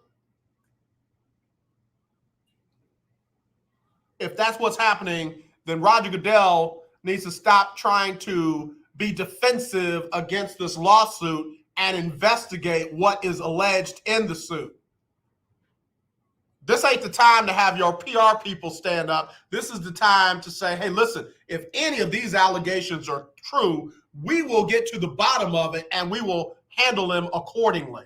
If that's what's happening, then Roger Goodell needs to stop trying to be defensive against this lawsuit and investigate what is alleged in the suit. This ain't the time to have your PR people stand up. This is the time to say, hey, listen, if any of these allegations are true, we will get to the bottom of it and we will handle them accordingly.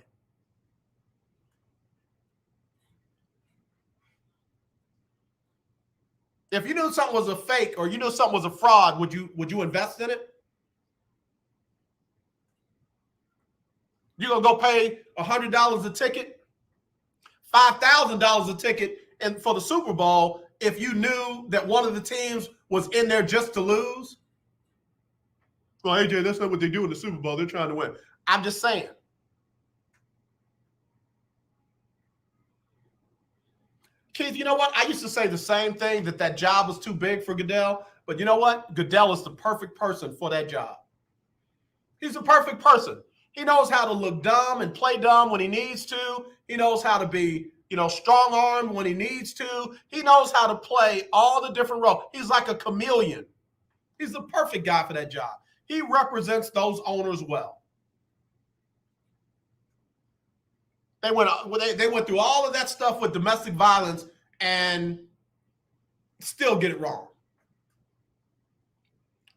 If you knew something was a fake or you knew something was a fraud, would you invest in it? You're going to go pay $100 a ticket, $5,000 a ticket and for the Super Bowl if you knew that one of the teams was in there just to lose? Well, AJ, that's not what they do in the Super Bowl. They're trying to win. I'm just saying. Keith, you know what? I used to say the same thing, that job was too big for Goodell. But you know what? Goodell is the perfect person for that job. He's the perfect person. He knows how to look dumb and play dumb when he needs to. He knows how to be strong arm when he needs to. He knows how to play all the different roles. He's like a chameleon. He's the perfect guy for that job. He represents those owners well. They went through all of that stuff with domestic violence and still get it wrong.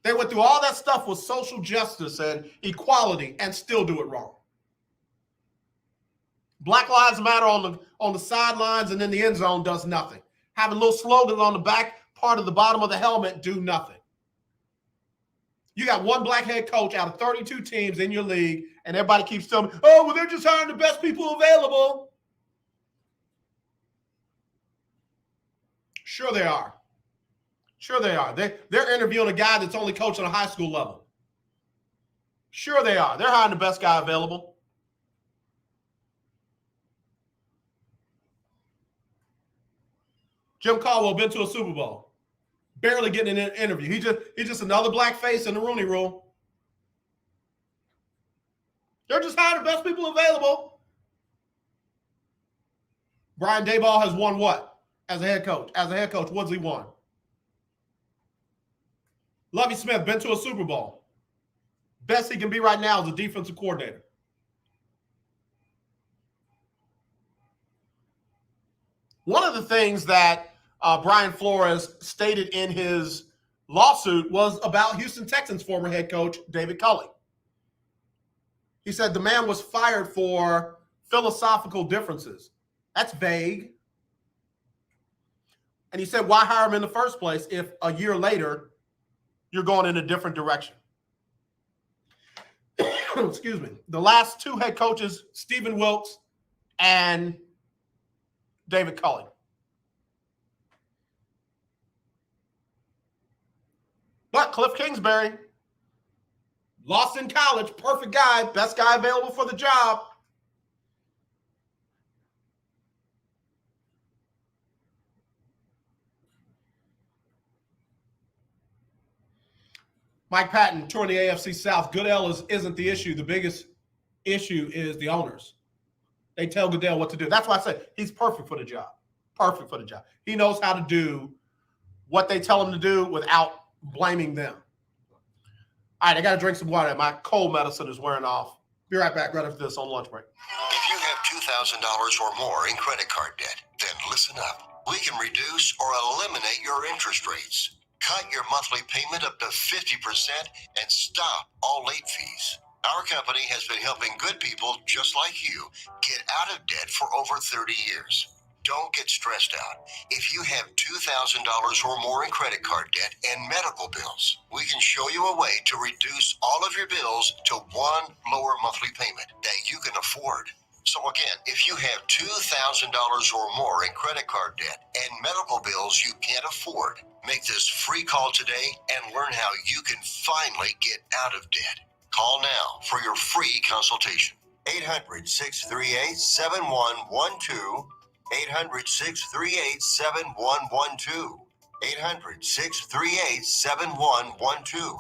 They went through all that stuff with social justice and equality and still do it wrong. Black Lives Matter on the sidelines and in the end zone does nothing. Having little slogans on the back part of the bottom of the helmet do nothing. You got one black head coach out of 32 teams in your league, and everybody keeps telling me, oh, well, they're just hiring the best people available. Sure they are. Sure they are. They're interviewing a guy that's only coaching a high school level. Sure they are. They're hiring the best guy available. Jim Caldwell been to a Super Bowl. Barely getting an interview. He's just another black face in the Rooney Rule. They're just hiring the best people available. Brian Daboll has won what as a head coach? As a head coach, what's he won? Lovie Smith been to a Super Bowl. Best he can be right now is a defensive coordinator. One of the things that Brian Flores stated in his lawsuit was about Houston Texans former head coach David Culley. He said the man was fired for philosophical differences. That's vague. And he said, why hire him in the first place if a year later you're going in a different direction? Excuse me. The last two head coaches, Stephen Wilkes and David Culley. But Cliff Kingsbury, lost in college, perfect guy, best guy available for the job. Mike Patton touring the AFC South. Goodell isn't the issue. The biggest issue is the owners. They tell Goodell what to do. That's why I say he's perfect for the job. Perfect for the job. He knows how to do what they tell him to do without blaming them. All right, I got to drink some water. My cold medicine is wearing off. Be right back right after this on lunch break. If you have $2,000 or more in credit card debt, then listen up. We can reduce or eliminate your interest rates. Cut your monthly payment up to 50% and stop all late fees. Our company has been helping good people just like you get out of debt for over 30 years. Don't get stressed out. If you have $2,000 or more in credit card debt and medical bills, we can show you a way to reduce all of your bills to one lower monthly payment that you can afford. So again, if you have $2,000 or more in credit card debt and medical bills you can't afford, make this free call today and learn how you can finally get out of debt. Call now for your free consultation. 800-638-7112. 800-638-7112. 800-638-7112.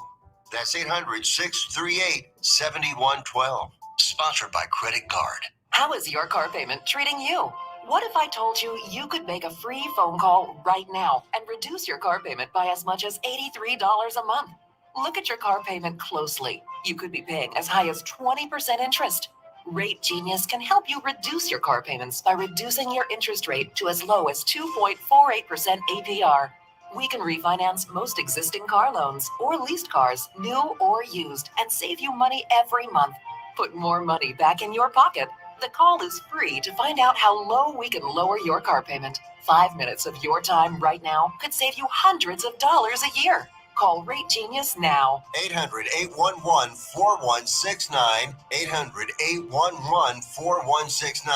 That's 800-638-7112. Sponsored by Credit Card. How is your car payment treating you? What if I told you you could make a free phone call right now and reduce your car payment by as much as $83 a month? Look at your car payment closely. You could be paying as high as 20% interest. Rate Genius can help you reduce your car payments by reducing your interest rate to as low as 2.48% APR. We can refinance most existing car loans or leased cars, new or used, and save you money every month. Put more money back in your pocket. The call is free to find out how low we can lower your car payment. 5 minutes of your time right now could save you hundreds of dollars a year. Call Rate Genius now. 800-811-4169. 800-811-4169.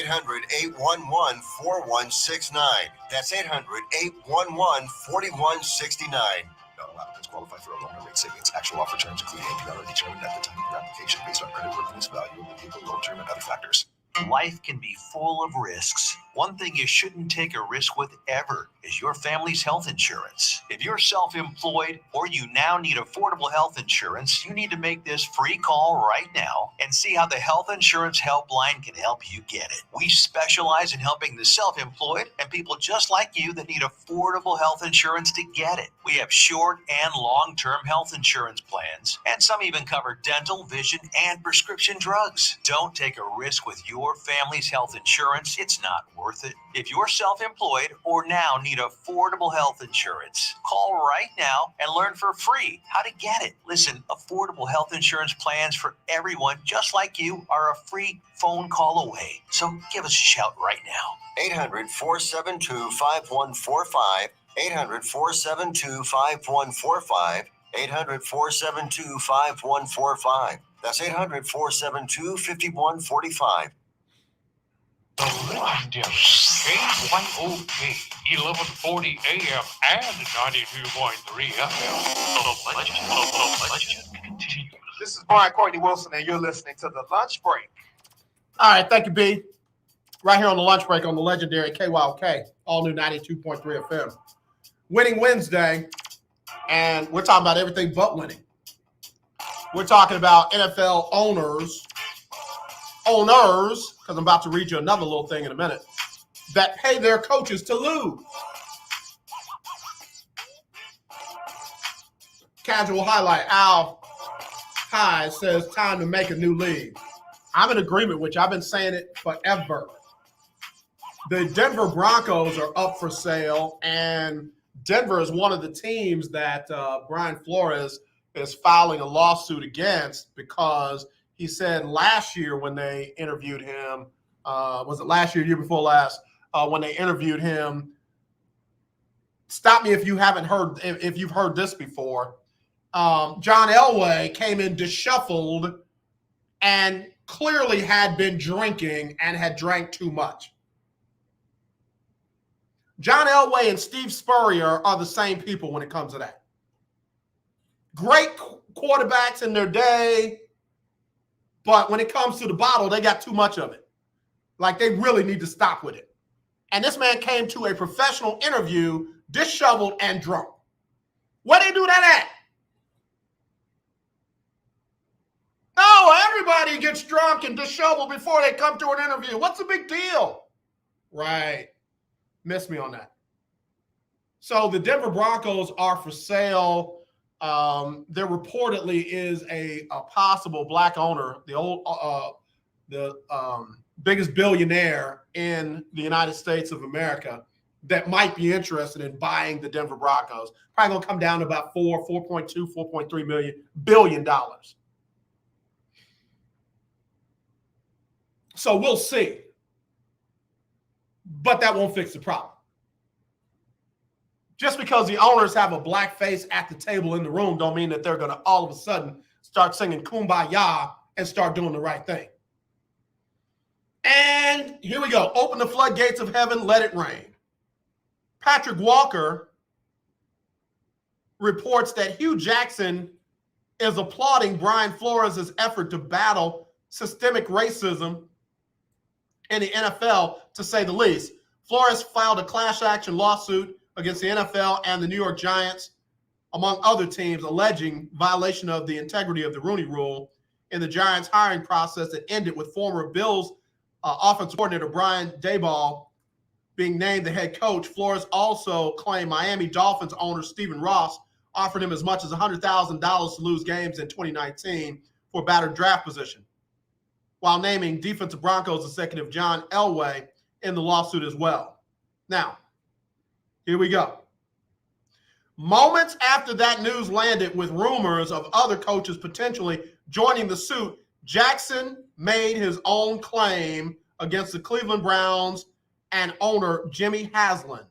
800-811-4169. That's 800-811-4169. No applicants qualify for a loan or rate savings. Actual offer terms including APR are determined at the time of your application based on creditworthiness, value of the vehicle, loan term, and other factors. Life can be full of risks. One thing you shouldn't take a risk with ever is your family's health insurance. If you're self-employed or you now need affordable health insurance, you need to make this free call right now and see how the Health Insurance Helpline can help you get it. We specialize in helping the self-employed and people just like you that need affordable health insurance to get it. We have short and long-term health insurance plans, and some even cover dental, vision, and prescription drugs. Don't take a risk with your family's health insurance. It's not worth it. If you're self-employed or now need affordable health insurance, call right now and learn for free how to get it. Listen, affordable health insurance plans for everyone just like you are a free phone call away. So give us a shout right now. 800-472-5145. 800-472-5145. 800-472-5145. That's 800-472-5145. The legendary KYOK 1140 AM and 92.3 FM. The legend continues. This is Brian Courtney Wilson, and you're listening to The Lunch Break. All right, thank you, B. Right here on The Lunch Break on the legendary KYOK, all new 92.3 FM. Winning Wednesday, and we're talking about everything but winning. We're talking about NFL owners, because I'm about to read you another little thing in a minute, that pay their coaches to lose. Casual highlight, Al High says time to make a new league. I'm in agreement with you. I've been saying it forever. The Denver Broncos are up for sale, and Denver is one of the teams that Brian Flores is filing a lawsuit against because he said last year when they interviewed him, was it last year, year before last, when they interviewed him, stop me if you haven't heard, if you've heard this before, John Elway came in disheveled and clearly had been drinking and had drank too much. John Elway and Steve Spurrier are the same people when it comes to that. Great quarterbacks in their day, but when it comes to the bottle, they got too much of it. Like, they really need to stop with it. And this man came to a professional interview disheveled and drunk. Where they do that at? No, everybody gets drunk and disheveled before they come to an interview. What's the big deal? Right. Missed me on that. So the Denver Broncos are for sale. There reportedly is a possible black owner, the biggest billionaire in the United States of America, that might be interested in buying the Denver Broncos. Probably gonna come down to about $4.3 billion. So we'll see. But that won't fix the problem. Just because the owners have a black face at the table in the room don't mean that they're going to all of a sudden start singing Kumbaya and start doing the right thing. And here we go. Open the floodgates of heaven, let it rain. Patrick Walker reports that Hugh Jackson is applauding Brian Flores' effort to battle systemic racism in the NFL, to say the least. Flores filed a class action lawsuit against the NFL and the New York Giants, among other teams, alleging violation of the integrity of the Rooney Rule in the Giants hiring process that ended with former Bills offensive coordinator Brian Daboll being named the head coach. Flores also claimed Miami Dolphins owner Stephen Ross offered him as much as $100,000 to lose games in 2019 for a battered draft position, while naming defensive Broncos executive John Elway in the lawsuit as well. Now, here we go. Moments after that news landed with rumors of other coaches potentially joining the suit, Jackson made his own claim against the Cleveland Browns and owner Jimmy Haslam,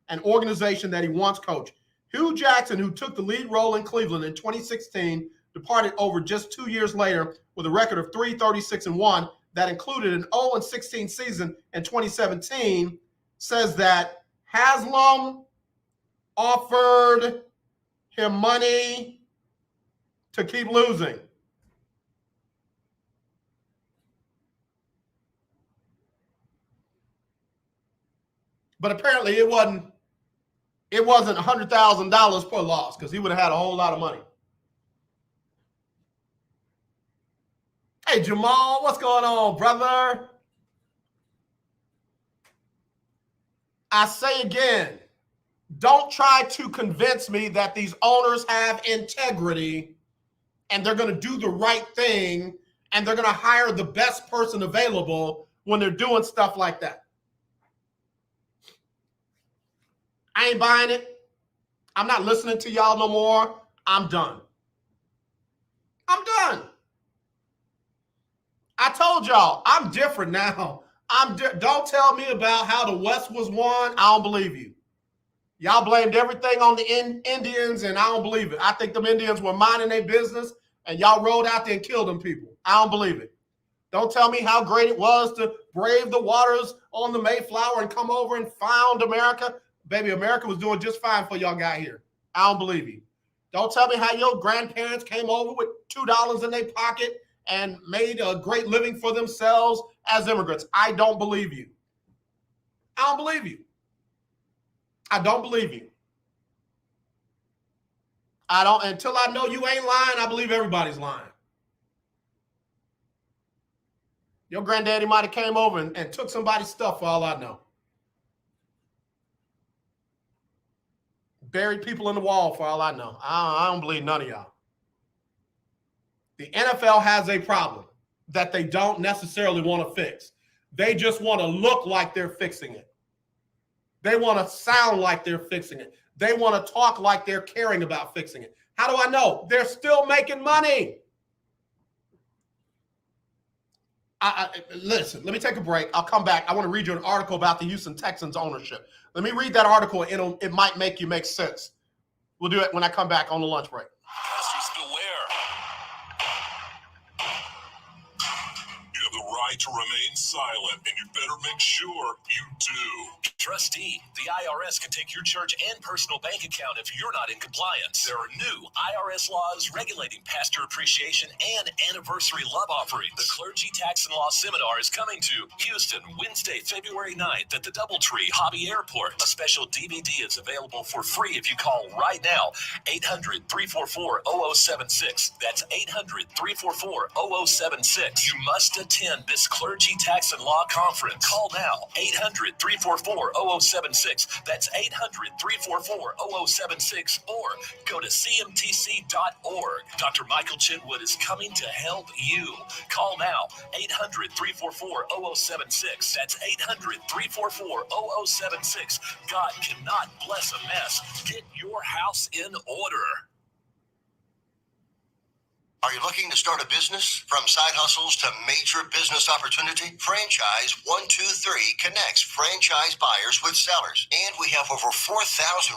an organization that he once coached. Hugh Jackson, who took the lead role in Cleveland in 2016, departed over just 2 years later with a record of 3-36-1 that included an 0-16 season in 2017, says that Haslam offered him money to keep losing. But apparently it wasn't $100,000 per loss because he would have had a whole lot of money. Hey, Jamal, what's going on, brother? I say again, don't try to convince me that these owners have integrity and they're going to do the right thing and they're going to hire the best person available when they're doing stuff like that. I ain't buying it. I'm not listening to y'all no more. I'm done. I'm done. I told y'all, I'm different now. Don't tell me about how the West was won. I don't believe you. Y'all blamed everything on the Indians, and I don't believe it. I think them Indians were minding their business, and y'all rode out there and killed them people. I don't believe it. Don't tell me how great it was to brave the waters on the Mayflower and come over and found America. Baby, America was doing just fine before y'all got here. I don't believe you. Don't tell me how your grandparents came over with $2 in their pocket and made a great living for themselves as immigrants. I don't believe you. I don't believe you. I don't believe you. I don't, until I know you ain't lying, I believe everybody's lying. Your granddaddy might have came over and took somebody's stuff for all I know. Buried people in the wall for all I know. I don't believe none of y'all. The NFL has a problem that they don't necessarily want to fix. They just want to look like they're fixing it. They want to sound like they're fixing it. They want to talk like they're caring about fixing it. How do I know? They're still making money. Listen, let me take a break. I'll come back. I want to read you an article about the Houston Texans ownership. Let me read that article. It might make you make sense. We'll do it when I come back on the lunch break. Pastors, beware. You have the right to remain silent, and you better make sure you do. Trustee, the IRS can take your church and personal bank account if you're not in compliance. There are new IRS laws regulating pastor appreciation and anniversary love offerings. The Clergy Tax and Law Seminar is coming to Houston Wednesday, February 9th at the Doubletree Hobby Airport. A special DVD is available for free if you call right now, 800-344-0076. That's 800-344-0076. You must attend this Clergy Tax and Law Conference. Call now, 800-344-0076. That's 800-344-0076, or go to cmtc.org. Dr. Michael Chinwood is coming to help you. Call now, 800-344-0076. That's 800-344-0076. God cannot bless a mess. Get your house in order. Are you looking to start a business? From side hustles to major business opportunity, Franchise 123 connects franchise buyers with sellers. And we have over 4,000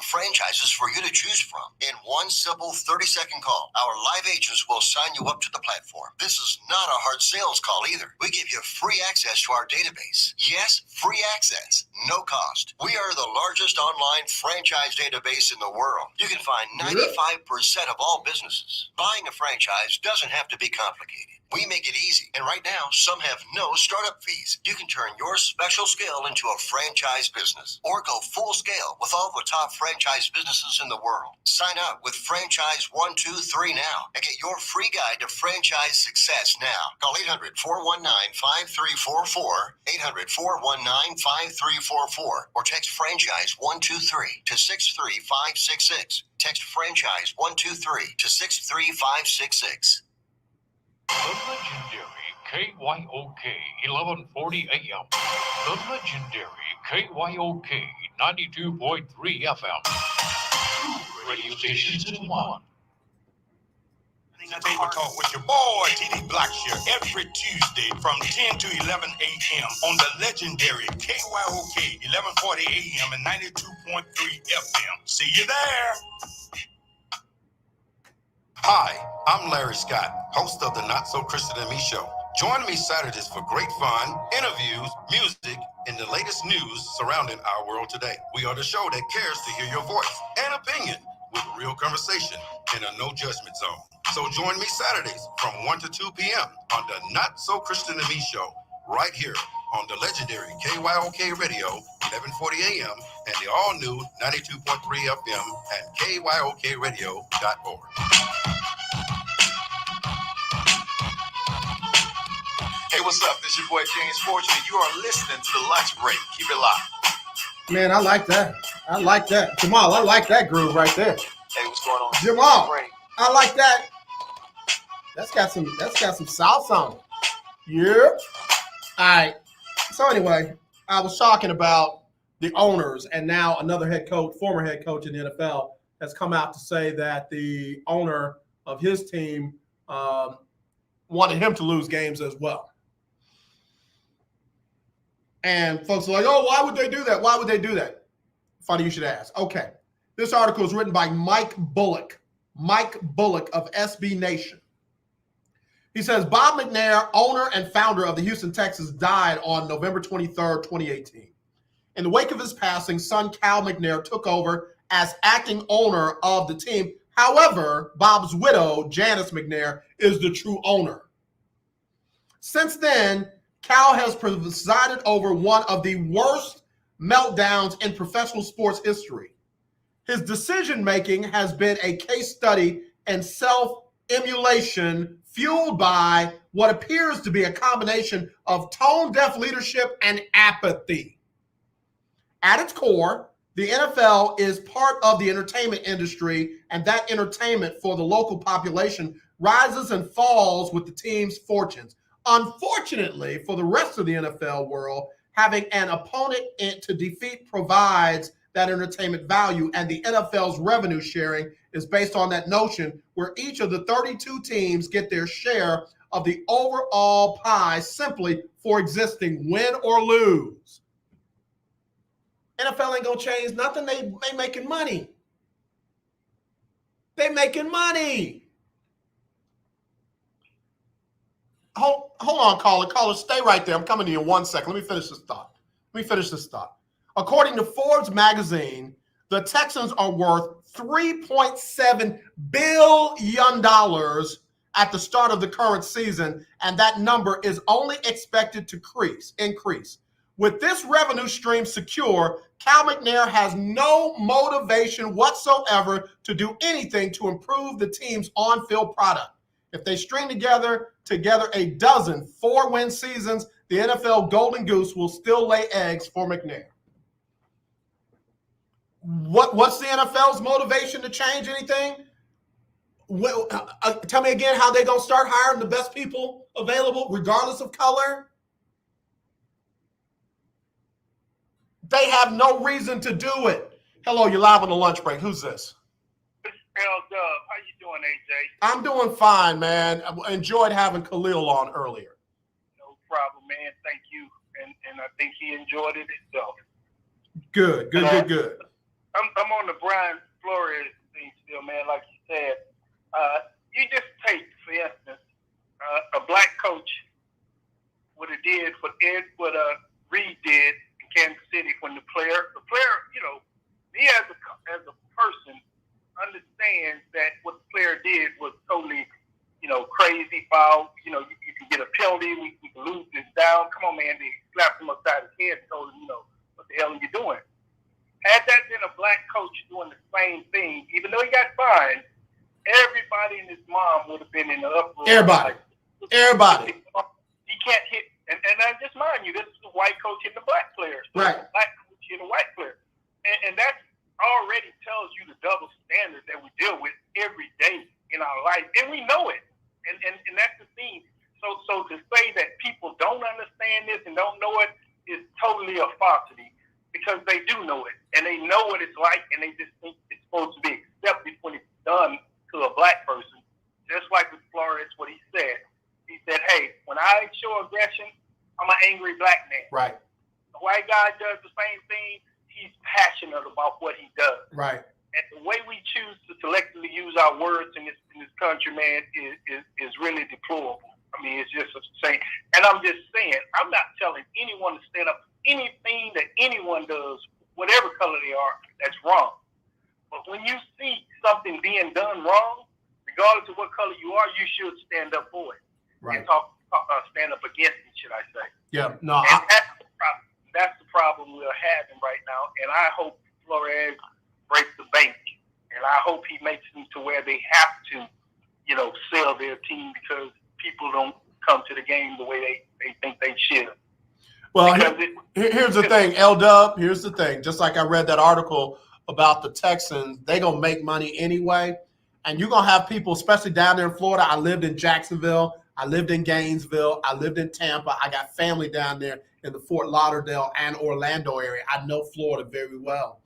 franchises for you to choose from. In one simple 30-second call, our live agents will sign you up to the platform. This is not a hard sales call either. We give you free access to our database. Yes, free access, no cost. We are the largest online franchise database in the world. You can find 95% of all businesses. Buying a franchise doesn't have to be complicated. We make it easy. And right now, some have no startup fees. You can turn your special skill into a franchise business or go full scale with all the top franchise businesses in the world. Sign up with Franchise 123 now and get your free guide to franchise success now. Call 800-419-5344, 800-419-5344, or text Franchise 123 to 63566. Text Franchise 123 to 63566. The legendary KYOK 1140 AM. The legendary KYOK 92.3 FM. Two radio stations in one. Table Talk with your boy, TD Blackshear, every Tuesday from 10 to 11 a.m. on the legendary KYOK 1140 AM and 92.3 FM. See you there. Hi, I'm Larry Scott, host of the Not So Christian and Me Show. Join me Saturdays for great fun, interviews, music, and the latest news surrounding our world today. We are the show that cares to hear your voice and opinion with real conversation in a no judgment zone. So join me Saturdays from 1 to 2 p.m. on the Not So Christian and Me Show, right here on the legendary KYOK Radio, 1140 AM, and the all-new 92.3 FM at kyokradio.org. Hey, what's up? This your boy James Fortune, and you are listening to The Lunch Break. Keep it locked. Man, I like that. I like that. Jamal, I like that groove right there. Hey, what's going on? Jamal, I like that. That's got some salsa on it. Yeah. All right. So anyway, I was talking about the owners, and now another head coach, former head coach in the NFL, has come out to say that the owner of his team wanted him to lose games as well. And folks are like, oh, why would they do that? Why would they do that? Funny you should ask. Okay. This article is written by Mike Bullock of SB Nation. He says, Bob McNair, owner and founder of the Houston Texans, died on November 23rd, 2018. In the wake of his passing, son Cal McNair took over as acting owner of the team. However, Bob's widow, Janice McNair, is the true owner. Since then, Cal has presided over one of the worst meltdowns in professional sports history. His decision-making has been a case study in self-emulation fueled by what appears to be a combination of tone-deaf leadership and apathy. At its core, the NFL is part of the entertainment industry, and that entertainment for the local population rises and falls with the team's fortunes. Unfortunately, for the rest of the NFL world, having an opponent to defeat provides that entertainment value, and the NFL's revenue sharing is based on that notion where each of the 32 teams get their share of the overall pie simply for existing, win or lose. NFL ain't gonna change nothing. They making money. They making money. Hold on, caller. Caller, stay right there. I'm coming to you in 1 second. Let me finish this thought. According to Forbes magazine, the Texans are worth $3.7 billion at the start of the current season, and that number is only expected to increase. With this revenue stream secure, Cal McNair has no motivation whatsoever to do anything to improve the team's on-field product. If they string together a dozen 4-win seasons, the NFL Golden Goose will still lay eggs for McNair. What's the NFL's motivation to change anything? Well, tell me again how they're going to start hiring the best people available, regardless of color. They have no reason to do it. Hello, you're live on the lunch break. Who's this? L-Dub. How you doing, AJ? I'm doing fine, man. I enjoyed having Khalil on earlier. No problem, man. Thank you. And I think he enjoyed it himself. Good. I'm on the Brian Flores thing still, man. Like you said, you just take, for instance, a black coach what it did what Reed did in Kansas City when the player, you know, he as a person understands that what the player did was totally, you know, crazy, foul. You know, you can get a penalty, we can lose this down. Come on, man. They slapped him upside his head and told him, you know, what the hell are you doing? Had that been a black coach doing the same thing, even though he got fined, everybody and his mom would have been in the uproar. Everybody. He can't hit. And I just mind you, this is a white coach hitting the black players. Right. Black coach hitting a white player. And that already tells you the double standard that we deal with every day in our life. And we know it. And that's the thing. So to say that people don't understand this and don't know it is totally a falsity, because they do know it. And they know what it's like, and they just think it's supposed to be accepted when it's done to a black person. Just like with Flores, what he said. He said, hey, when I show aggression, I'm an angry black man. Right. The white guy does the same thing. He's passionate about what he does. Right. And the way we choose to selectively use our words in this country, man, is really deplorable. I mean, it's just insane. And I'm just saying, I'm not telling anyone to stand up. Anything that anyone does, whatever color they are, that's wrong. But when you see something being done wrong, regardless of what color you are, you should stand up for it. Right. And talk stand up against it, should I say. Yeah, no. And that's the problem we're having right now. And I hope Flores breaks the bank. And I hope he makes them to where they have to, sell their team because people don't come to the game the way they think they should. Well, here's the thing, L-Dub, here's the thing. Just like I read that article about the Texans, they're going to make money anyway. And you're going to have people, especially down there in Florida. I lived in Jacksonville. I lived in Gainesville. I lived in Tampa. I got family down there in the Fort Lauderdale and Orlando area. I know Florida very well.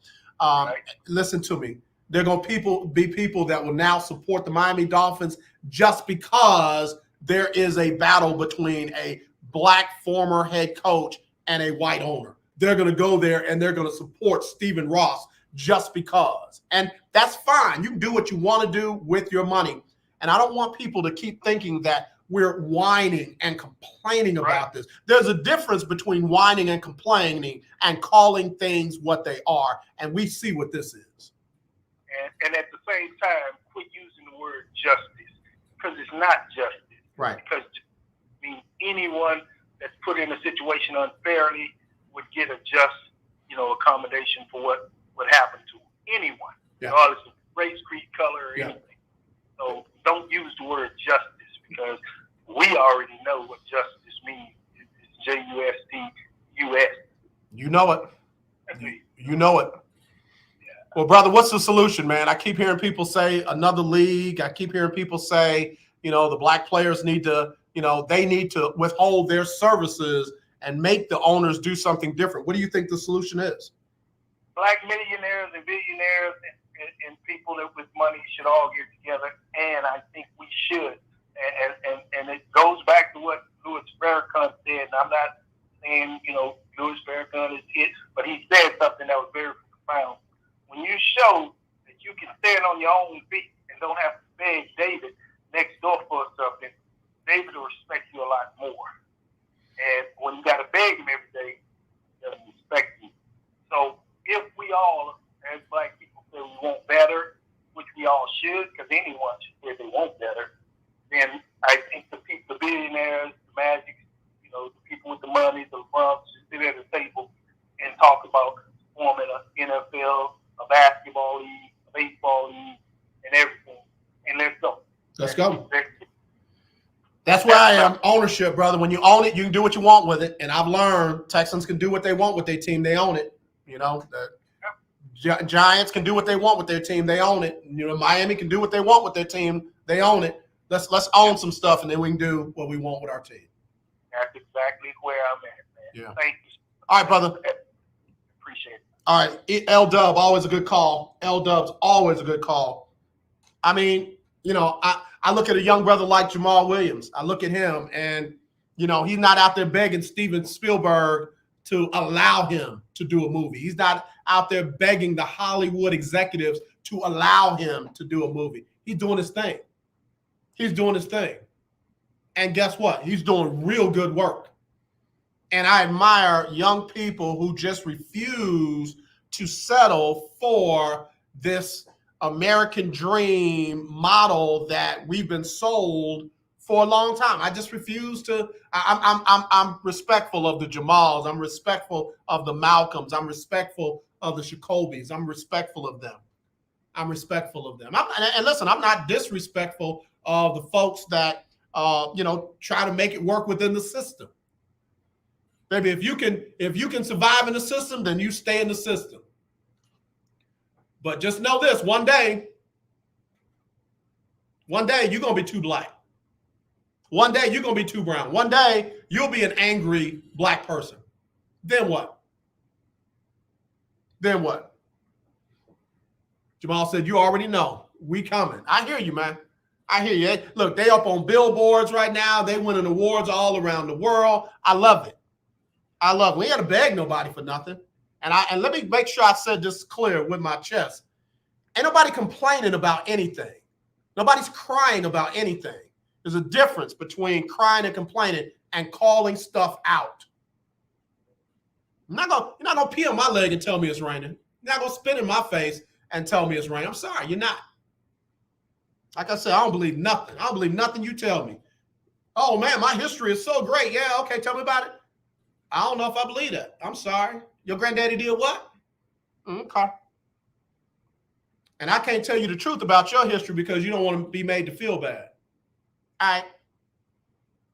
Listen to me. There are going to be people that will now support the Miami Dolphins just because there is a battle between a black former head coach and a white owner. They're going to go there and they're going to support Stephen Ross just because. And that's fine. You can do what you want to do with your money. And I don't want people to keep thinking that we're whining and complaining about this. There's a difference between whining and complaining and calling things what they are. And we see what this is. And at the same time, quit using the word justice because it's not justice. Right. Because anyone that's put in a situation unfairly would get a just, accommodation for what happened to anyone, regardless of race, creed, color, or anything. So don't use the word justice because we already know what justice means. It's J-U-S-T-U-S. You know it. You know it. Well, brother, what's the solution, man? I keep hearing people say another league. I keep hearing people say, the black players need to, they need to withhold their services and make the owners do something different. What do you think the solution is? Black millionaires and billionaires and people that with money should all get together, and I think we should. And it goes back to what Louis Farrakhan said, and I'm not saying, Louis Farrakhan is it, but he said something that was very profound. When you show that you can stand on your own feet and don't have to beg David next door for something, David will respect you a lot more. And when you got to beg him every day, he doesn't respect you. So if we all, as black people, say we want better, which we all should, because anyone should say they want better, then I think the billionaires, the Magic, the people with the money, the LeBrons, should sit at the table and talk about forming an NFL, a basketball league, a baseball league, and everything. And let's go. Let's go. That's where I am. Ownership, brother. When you own it, you can do what you want with it. And I've learned Texans can do what they want with their team. They own it. Giants can do what they want with their team. They own it. Miami can do what they want with their team. They own it. Let's own some stuff, and then we can do what we want with our team. That's exactly where I'm at, man. Yeah. Thank you. All right, brother. Appreciate it. All right. L-Dub, always a good call. L-Dub's always a good call. I mean, I look at a young brother like Jamal Williams. I look at him, and, he's not out there begging Steven Spielberg to allow him to do a movie. He's not out there begging the Hollywood executives to allow him to do a movie. He's doing his thing. He's doing his thing. And guess what? He's doing real good work. And I admire young people who just refuse to settle for this American dream model that we've been sold for a long time. I just refuse to. I'm respectful of the Jamals. I'm respectful of the Malcolms. I'm respectful of the Shakobis. I'm respectful of them. And listen, I'm not disrespectful of the folks that try to make it work within the system. Baby, if you can survive in the system, then you stay in the system. But just know this, one day you're going to be too black. One day you're going to be too brown. One day you'll be an angry black person. Then what? Jamal said, you already know. We coming. I hear you, man. I hear you. Look, they up on billboards right now. They winning awards all around the world. I love it. We ain't got to beg nobody for nothing. And let me make sure I said this clear with my chest. Ain't nobody complaining about anything. Nobody's crying about anything. There's a difference between crying and complaining and calling stuff out. You're not gonna pee on my leg and tell me it's raining. You're not gonna spit in my face and tell me it's raining. I'm sorry, you're not. Like I said, I don't believe nothing. I don't believe nothing you tell me. Oh, man, my history is so great. Yeah, okay, tell me about it. I don't know if I believe that. I'm sorry. Your granddaddy did what? Okay. And I can't tell you the truth about your history because you don't want to be made to feel bad. All right.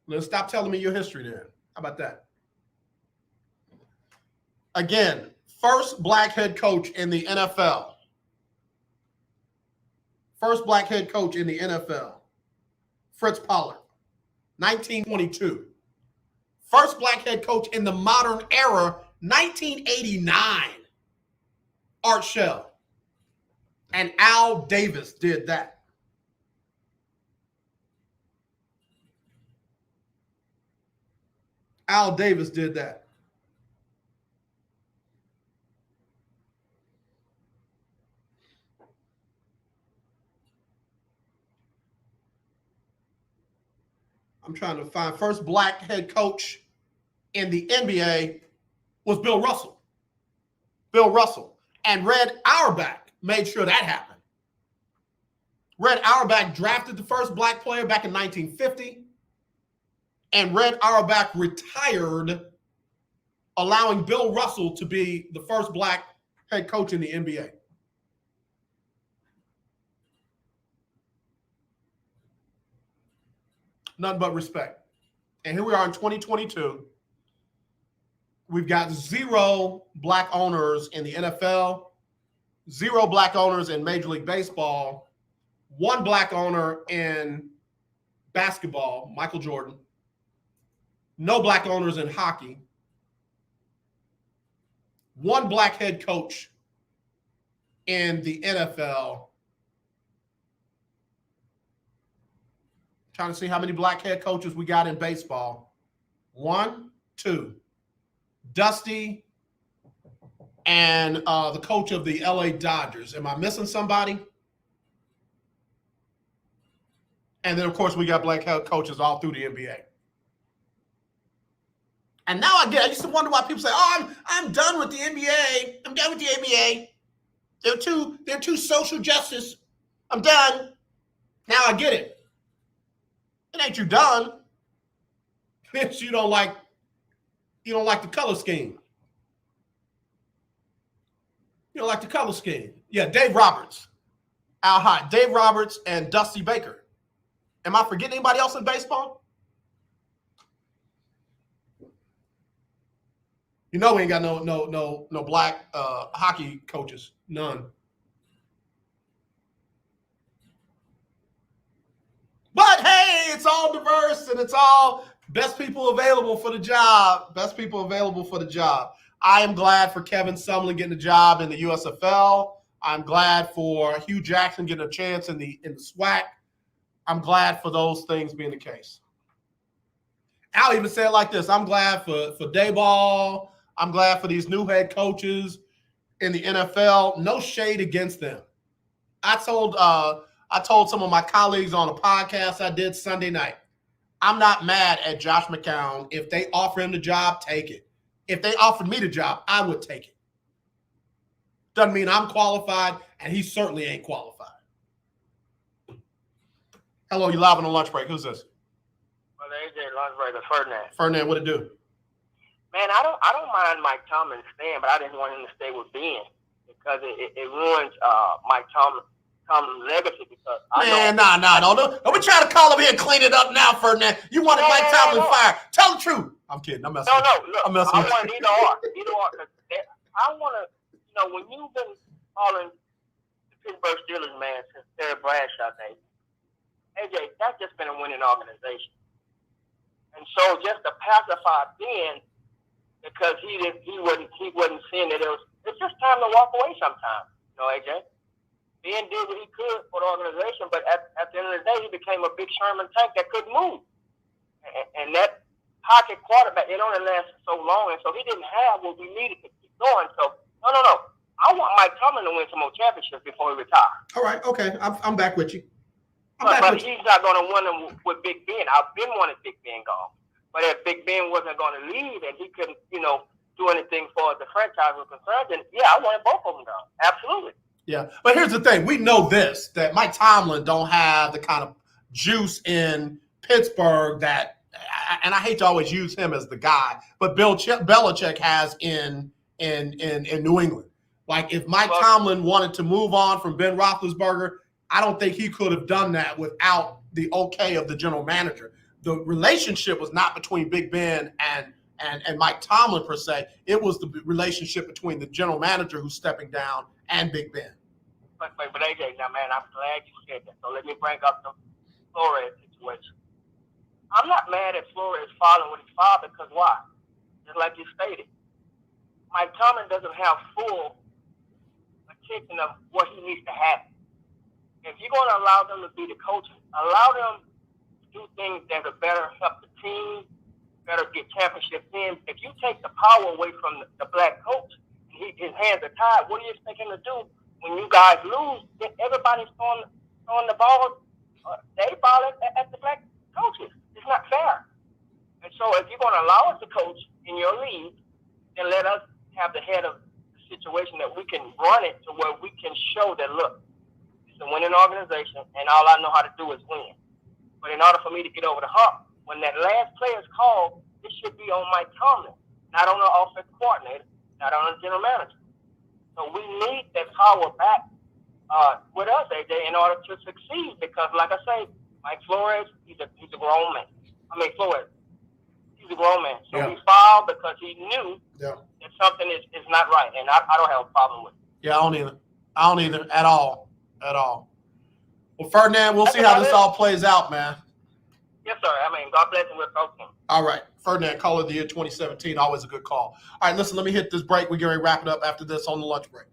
Let's stop telling me your history then. How about that? Again, first black head coach in the NFL. First black head coach in the NFL. Fritz Pollard, 1922. First black head coach in the modern era, 1989. Art Shell. And Al Davis did that. Al Davis did that. I'm trying to find first black head coach in the NBA was Bill Russell. Bill Russell. And Red Auerbach made sure that happened. Red Auerbach drafted the first black player back in 1950. And Red Auerbach retired, allowing Bill Russell to be the first black head coach in the NBA. None but respect. And here we are in 2022. We've got 0 black owners in the NFL, 0 black owners in Major League Baseball, 1 black owner in basketball, Michael Jordan, no black owners in hockey, 1 black head coach in the NFL. Trying to see how many black head coaches we got in baseball. 1, 2. Dusty and the coach of the LA Dodgers. Am I missing somebody? And then, of course, we got black head coaches all through the NBA. And now I used to wonder why people say, "Oh, I'm done with the NBA. I'm done with the NBA. They're too social justice. I'm done." Now I get it. It ain't you done. It's you don't like the color scheme. You don't like the color scheme. Yeah, Dave Roberts. Al Hot. Dave Roberts and Dusty Baker. Am I forgetting anybody else in baseball? You know we ain't got no black hockey coaches. None. But hey, it's all diverse and it's all best people available for the job. Best people available for the job. I am glad for Kevin Sumlin getting a job in the USFL. I'm glad for Hugh Jackson getting a chance in the SWAC. I'm glad for those things being the case. I'll even say it like this. I'm glad for Dayball. I'm glad for these new head coaches in the NFL. No shade against them. I told some of my colleagues on a podcast I did Sunday night, I'm not mad at Josh McCown. If they offer him the job, take it. If they offered me the job, I would take it. Doesn't mean I'm qualified, and he certainly ain't qualified. Hello, you live on the lunch break. Who's this? Well, AJ, lunch break. It's Ferdinand. Ferdinand, what it do? Man, I don't mind Mike Tomlin staying, but I didn't want him to stay with Ben because it ruins Mike Tomlin's legacy. Because don't we try to call him here and clean it up now, Ferdinand? You wanted Mike Tomlin fired? Tell the truth. I'm kidding. I'm messing. Look, I want either or. I want to. When you've been calling the Pittsburgh Steelers, man, since Terry Bradshaw days, AJ, that's just been a winning organization. And so just to pacify Ben, because he wasn't seeing that it's just time to walk away sometimes. AJ. Ben did what he could for the organization, but at the end of the day, he became a big Sherman tank that couldn't move. And that pocket quarterback, it only lasted so long, and so he didn't have what we needed to keep going. So, no. I want Mike Tomlin to win some more championships before he retires. All right, okay. I'm back with you. But he's not going to win them with Big Ben. I've been wanting Big Ben gone. But if Big Ben wasn't going to leave and he couldn't, do anything for the franchise was concerned, then, yeah, I wanted both of them gone. Absolutely. Yeah, but here's the thing. We know this, that Mike Tomlin don't have the kind of juice in Pittsburgh that, and I hate to always use him as the guy, but Belichick has in New England. Like if Mike Tomlin wanted to move on from Ben Roethlisberger, I don't think he could have done that without the okay of the general manager. The relationship was not between Big Ben and Mike Tomlin per se. It was the relationship between the general manager who's stepping down and Big Ben. But AJ, now man, I'm glad you said that. So let me bring up the Flores situation. I'm not mad at Flores following with his father because why? Just like you stated, Mike Tomlin doesn't have full attention of what he needs to happen. If you're going to allow them to be the coaches, allow them to do things that are better help the team, better get championships in. If you take the power away from the black coach, and his hands are tied, what do you expect him to do when you guys lose? Everybody's throwing the ball. They ball at the black coaches. It's not fair. And so if you're going to allow us to coach in your league, then let us have the head of the situation that we can run it to where we can show that, look, it's a winning organization, and all I know how to do is win. But in order for me to get over the hump, when that last player is called, it should be on Mike Tomlin, not on the offensive coordinator, not on the general manager. So we need that power back with us, AJ, in order to succeed. Because, like I say, Mike Flores, he's a grown man. Flores, he's a grown man. So he filed because he knew that something is not right, and I don't have a problem with it. Yeah, I don't either at all. Well, Ferdinand, we'll see how this all plays out, man. Yes, sir. God bless you with coaching. All right. Ferdinand, caller of the year 2017, always a good call. All right, listen, let me hit this break. We're going to wrap it up after this on the lunch break.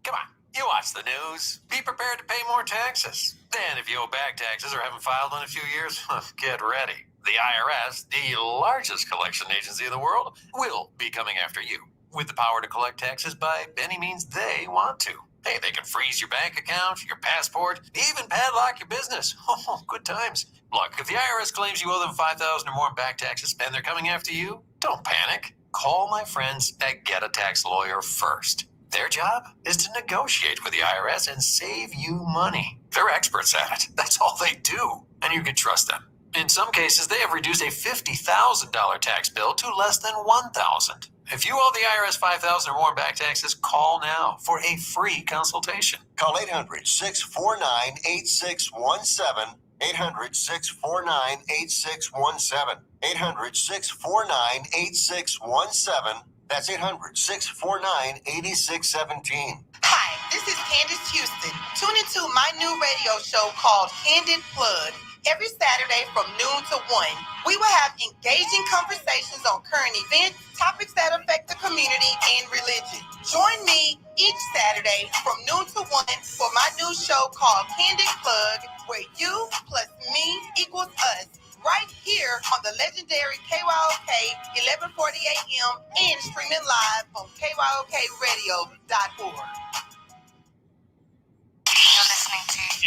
Come on, you watch the news. Be prepared to pay more taxes. Then if you owe back taxes or haven't filed in a few years, get ready. The IRS, the largest collection agency in the world, will be coming after you with the power to collect taxes by any means they want to. Hey, they can freeze your bank account, your passport, even padlock your business. Oh, good times. Look, if the IRS claims you owe them $5,000 or more in back taxes and they're coming after you, don't panic. Call my friends at Get a Tax Lawyer first. Their job is to negotiate with the IRS and save you money. They're experts at it. That's all they do. And you can trust them. In some cases, they have reduced a $50,000 tax bill to less than $1,000. If you owe the IRS $5,000 or more in back taxes, call now for a free consultation. Call 800-649-8617. 800-649-8617. 800-649-8617. That's 800-649-8617. Hi, this is Candace Houston. Tune into my new radio show called Candid Plug. Every Saturday from noon to 1, we will have engaging conversations on current events, topics that affect the community, and religion. Join me each Saturday from noon to 1 for my new show called Candid Plug, where you plus me equals us, right here on the legendary KYOK 1140 AM and streaming live on KYOKradio.org.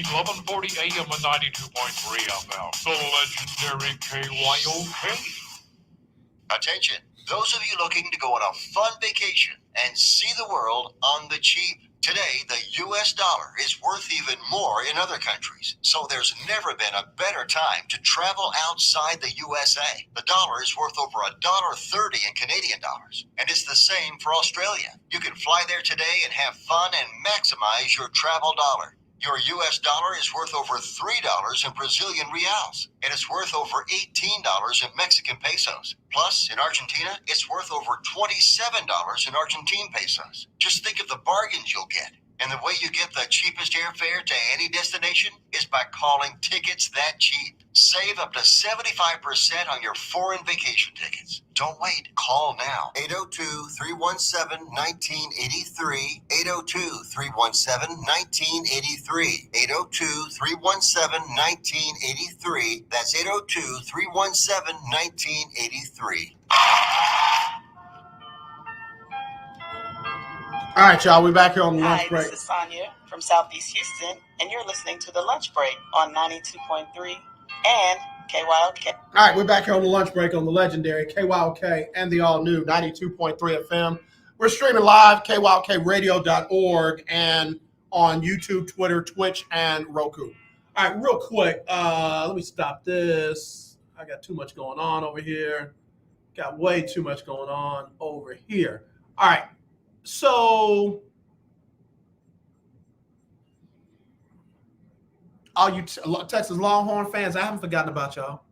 1140 AM and 92.3 FM. The legendary KYOK. Attention, those of you looking to go on a fun vacation and see the world on the cheap. Today, the U.S. dollar is worth even more in other countries, so there's never been a better time to travel outside the USA. The dollar is worth over $1.30 in Canadian dollars, and it's the same for Australia. You can fly there today and have fun and maximize your travel dollar. Your U.S. dollar is worth over $3 in Brazilian reals, and it's worth over $18 in Mexican pesos. Plus, in Argentina, it's worth over $27 in Argentine pesos. Just think of the bargains you'll get. And the way you get the cheapest airfare to any destination is by calling Tickets That Cheap. Save up to 75% on your foreign vacation tickets. Don't wait. Call now. 802-317-1983. 802-317-1983. 802-317-1983. That's 802-317-1983. All right, y'all. We're back here on the lunch break. This is Sonia from Southeast Houston, and you're listening to The Lunch Break on 92.3 and KYOK. All right, we're back here on the lunch break on the legendary KYOK and the all-new 92.3 FM. We're streaming live, KYOKradio.org, and on YouTube, Twitter, Twitch, and Roku. All All right, real quick. Let me stop this. I got too much going on over here. Got way too much going on over here. All right. So, all you Texas Longhorn fans, I haven't forgotten about y'all.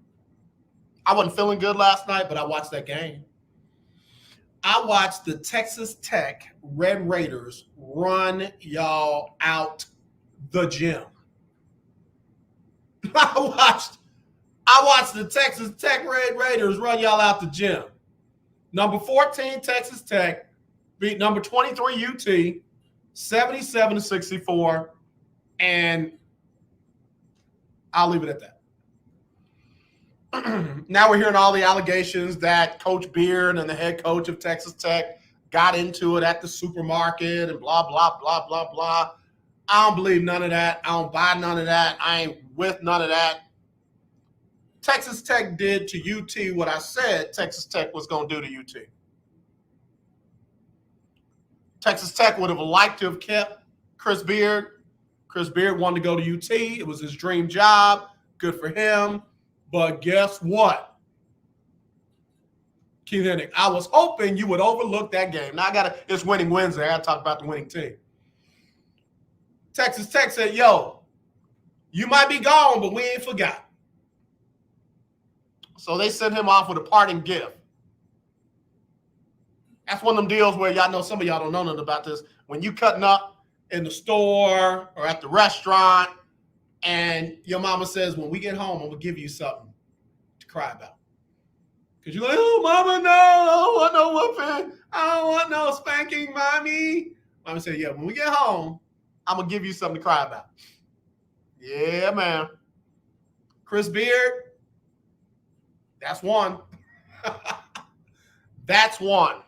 I wasn't feeling good last night, but I watched that game. I watched the Texas Tech Red Raiders run y'all out the gym. I watched the Texas Tech Red Raiders run y'all out the gym. Number 14 Texas Tech beat number 23 UT 77-64, and I'll leave it at that. Now we're hearing all the allegations that Coach Beard and the head coach of Texas Tech got into it at the supermarket and blah, blah, blah, blah, blah. I don't believe none of that. I don't buy none of that. I ain't with none of that. Texas Tech did to UT what I said Texas Tech was going to do to UT. Texas Tech would have liked to have kept Chris Beard. Chris Beard wanted to go to UT. It was his dream job. Good for him. But guess what? Keith Hennig, I was hoping you would overlook that game. Now it's winning Wednesday. I got to talk about the winning team. Texas Tech said, yo, you might be gone, but we ain't forgot. So they sent him off with a parting gift. That's one of them deals where y'all know, some of y'all don't know nothing about this. When you cutting up in the store or at the restaurant and your mama says, when we get home, I'm going to give you something to cry about. Because you're like, oh, mama, no, I don't want no whooping. I don't want no spanking, mommy. Mama said, yeah, when we get home, I'm going to give you something to cry about. Yeah, man. Chris Beard, that's one. That's one.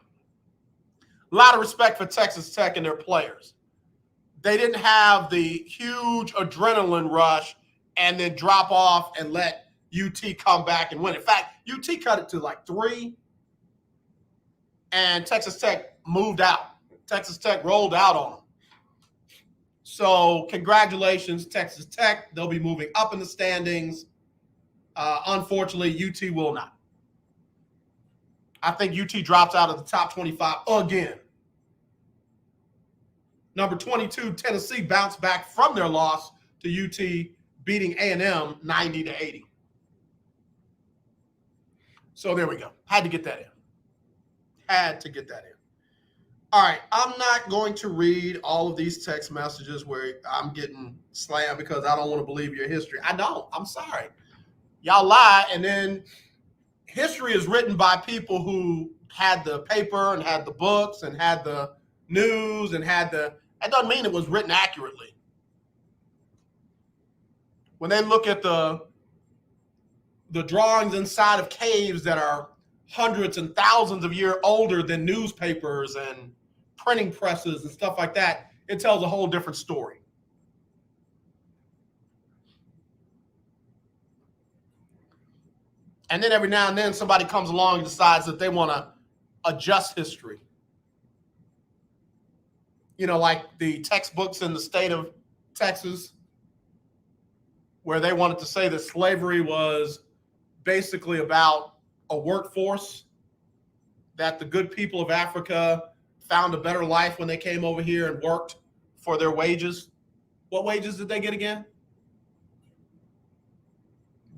A lot of respect for Texas Tech and their players. They didn't have the huge adrenaline rush and then drop off and let UT come back and win. In fact, UT cut it to like 3, and Texas Tech moved out. Texas Tech rolled out on them. So congratulations, Texas Tech. They'll be moving up in the standings. Unfortunately, UT will not. I think UT drops out of the top 25 again. Number 22, Tennessee bounced back from their loss to UT, beating A&M 90-80. So there we go. Had to get that in. All right, I'm not going to read all of these text messages where I'm getting slammed because I don't want to believe your history. I don't. I'm sorry. Y'all lie, and then history is written by people who had the paper and had the books and had the news and had the – that doesn't mean it was written accurately. When they look at the drawings inside of caves that are hundreds and thousands of years older than newspapers and printing presses and stuff like that, it tells a whole different story. And then every now and then somebody comes along and decides that they want to adjust history. You know, like the textbooks in the state of Texas, where they wanted to say that slavery was basically about a workforce, that the good people of Africa found a better life when they came over here and worked for their wages. What wages did they get again?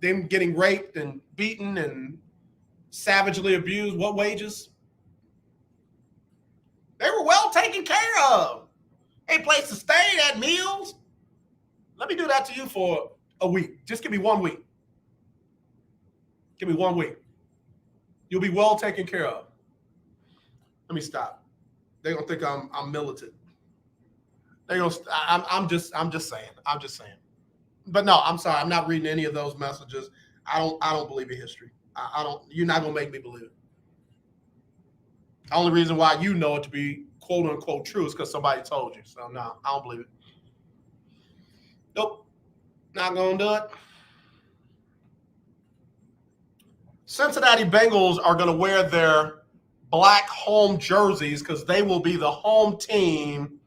Them getting raped and beaten and savagely abused. What wages? They were well taken care of. A place to stay, they had meals. Let me do that to you for a week. Just give me 1 week. Give me 1 week. You'll be well taken care of. Let me stop. They're gonna think I'm militant. I'm just saying. But no, I'm sorry. I'm not reading any of those messages. I don't believe in history. I don't. You're not gonna make me believe it. The only reason why you know it to be quote unquote true is because somebody told you. So no, I don't believe it. Nope. Not gonna do it. Cincinnati Bengals are gonna wear their black home jerseys because they will be the home team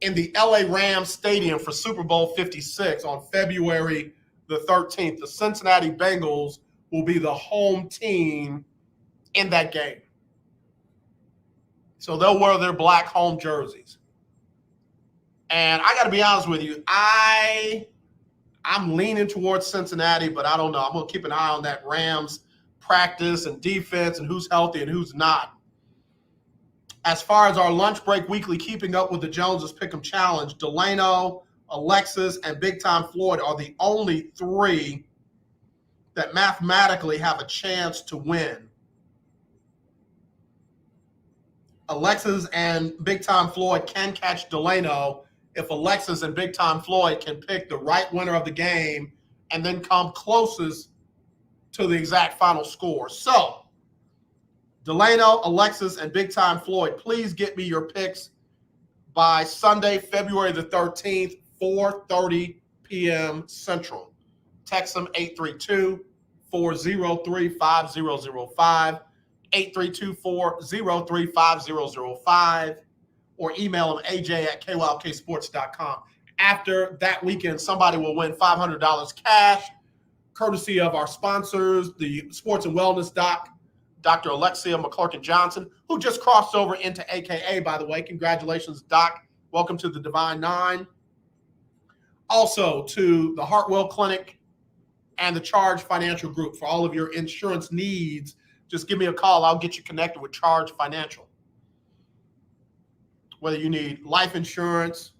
in the LA Rams Stadium for Super Bowl 56 on February the 13th. The Cincinnati Bengals will be the home team in that game. So they'll wear their black home jerseys. And I got to be honest with you, I'm leaning towards Cincinnati, but I don't know. I'm going to keep an eye on that Rams practice and defense and who's healthy and who's not. As far as our lunch break weekly Keeping Up with the Joneses Pick'em Challenge, Delano, Alexis, and Big Time Floyd are the only three that mathematically have a chance to win. Alexis and Big Time Floyd can catch Delano if Alexis and Big Time Floyd can pick the right winner of the game and then come closest to the exact final score. So, Delano, Alexis, and Big Time Floyd, please get me your picks by Sunday, February the 13th, 4:30 p.m. Central. Text them 832-403-5005, 832-403-5005, or email them aj@kylksports.com. After that weekend, somebody will win $500 cash, courtesy of our sponsors, the Sports and Wellness Doc, Dr. Alexia McClurkin-Johnson, who just crossed over into AKA, by the way. Congratulations, Doc. Welcome to the Divine Nine. Also to the Hartwell Clinic and the Charge Financial Group. For all of your insurance needs, just give me a call. I'll get you connected with Charge Financial. Whether you need life insurance,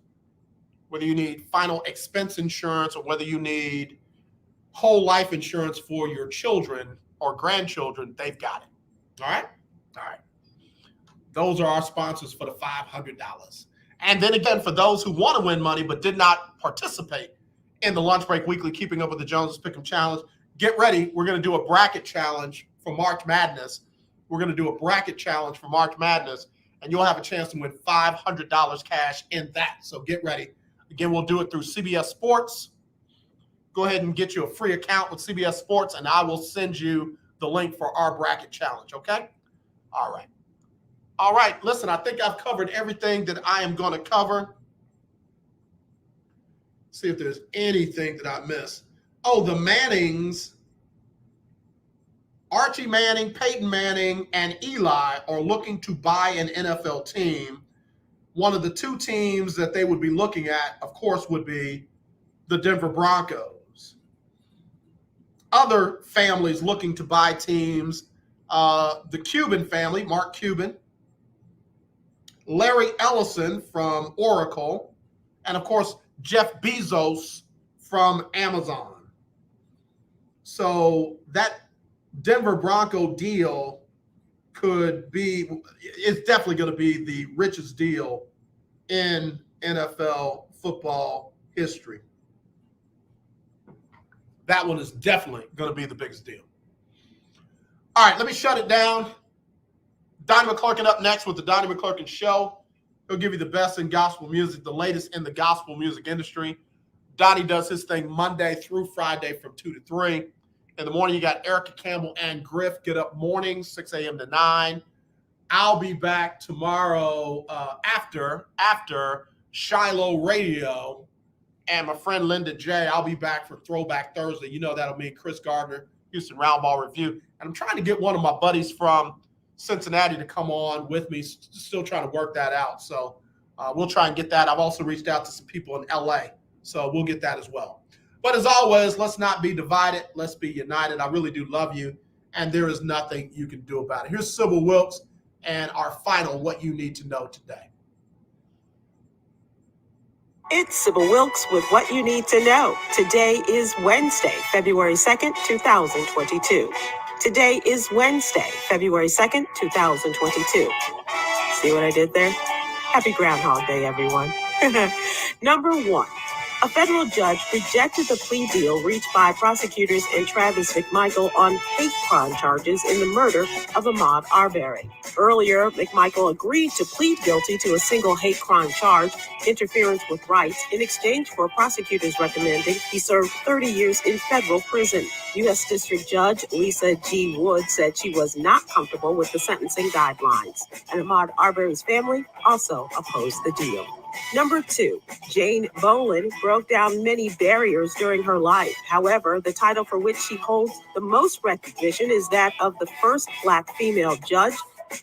whether you need final expense insurance, or whether you need whole life insurance for your children or grandchildren, they've got it. All right? All right. Those are our sponsors for the $500. And then again, for those who want to win money but did not participate in the Lunch Break Weekly Keeping Up with the Joneses Pick'em Challenge, get ready. We're going to do a bracket challenge for March Madness. We're going to do a bracket challenge for March Madness, and you'll have a chance to win $500 cash in that. So get ready. Again, we'll do it through CBS Sports. Go ahead and get you a free account with CBS Sports, and I will send you the link for our bracket challenge, okay? All right. All right, listen, I think I've covered everything that I am going to cover. See if there's anything that I missed. Oh, the Mannings, Archie Manning, Peyton Manning, and Eli are looking to buy an NFL team. One of the two teams that they would be looking at, of course, would be the Denver Broncos. Other families looking to buy teams, the Cuban family, Mark Cuban, Larry Ellison from Oracle, and of course, Jeff Bezos from Amazon. So that Denver Bronco deal it's definitely going to be the richest deal in NFL football history. That one is definitely going to be the biggest deal. All right, let me shut it down. Donnie McClurkin up next with the Donnie McClurkin Show. He'll give you the best in gospel music, the latest in the gospel music industry. Donnie does his thing Monday through Friday from 2 to 3. In the morning, you got Erica Campbell and Griff. Get up mornings, 6 a.m. to 9. I'll be back tomorrow after Shiloh Radio. And my friend Linda J, I'll be back for Throwback Thursday. You know that'll mean Chris Gardner, Houston Roundball Review. And I'm trying to get one of my buddies from Cincinnati to come on with me. Still trying to work that out. So we'll try and get that. I've also reached out to some people in LA. So we'll get that as well. But as always, let's not be divided. Let's be united. I really do love you. And there is nothing you can do about it. Here's Sybil Wilkes and our final What You Need to Know Today. It's Sybil Wilkes with What You Need to Know. Today is Wednesday, February 2nd, 2022. Today is Wednesday, February 2nd, 2022. See what I did there? Happy Groundhog Day, everyone. Number one, a federal judge rejected the plea deal reached by prosecutors and Travis McMichael on hate crime charges in the murder of Ahmaud Arbery. Earlier, McMichael agreed to plead guilty to a single hate crime charge, interference with rights, in exchange for prosecutors recommending he serve 30 years in federal prison. U.S. District Judge Lisa G. Wood said she was not comfortable with the sentencing guidelines, and Ahmaud Arbery's family also opposed the deal. Number 2, Jane Bolin broke down many barriers during her life. However, the title for which she holds the most recognition is that of the first Black female judge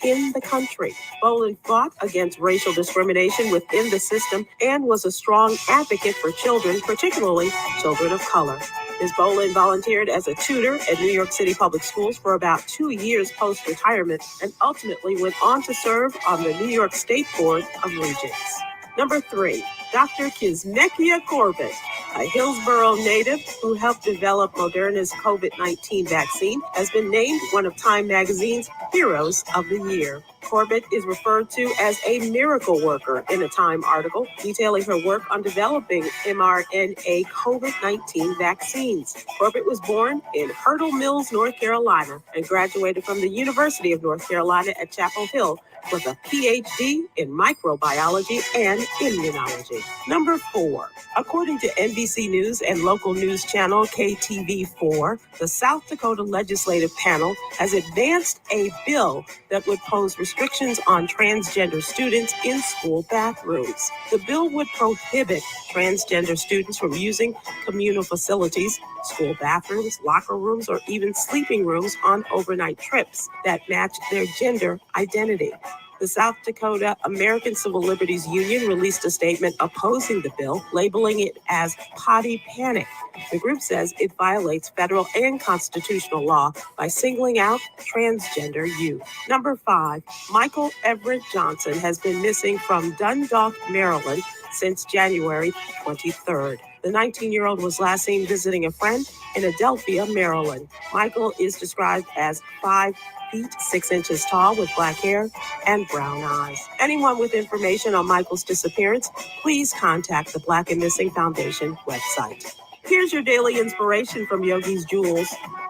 in the country. Bolin fought against racial discrimination within the system and was a strong advocate for children, particularly children of color. Ms. Bolin volunteered as a tutor at New York City Public Schools for about 2 years post-retirement and ultimately went on to serve on the New York State Board of Regents. Number 3, Dr. Kizzmekia Corbett, a Hillsborough native who helped develop Moderna's COVID-19 vaccine, has been named one of Time Magazine's Heroes of the Year. Corbett is referred to as a miracle worker in a Time article detailing her work on developing mRNA COVID-19 vaccines. Corbett was born in Hurdle Mills, North Carolina, and graduated from the University of North Carolina at Chapel Hill with a PhD in microbiology and immunology. Number 4, according to NBC News and local news channel KTV4, the South Dakota Legislative Panel has advanced a bill that would pose restrictions on transgender students in school bathrooms. The bill would prohibit transgender students from using communal facilities, school bathrooms, locker rooms, or even sleeping rooms on overnight trips that match their gender identity. The South Dakota American Civil Liberties Union released a statement opposing the bill, labeling it as potty panic. The group says it violates federal and constitutional law by singling out transgender youth. Number 5, Michael Everett Johnson has been missing from Dundalk, Maryland since January 23rd. The 19-year-old was last seen visiting a friend in Adelphia, Maryland. Michael is described as 5 feet 6 inches tall with black hair and brown eyes. Anyone with information on Michael's disappearance, please contact the Black and Missing Foundation website. Here's your daily inspiration from Yogi's Jewels.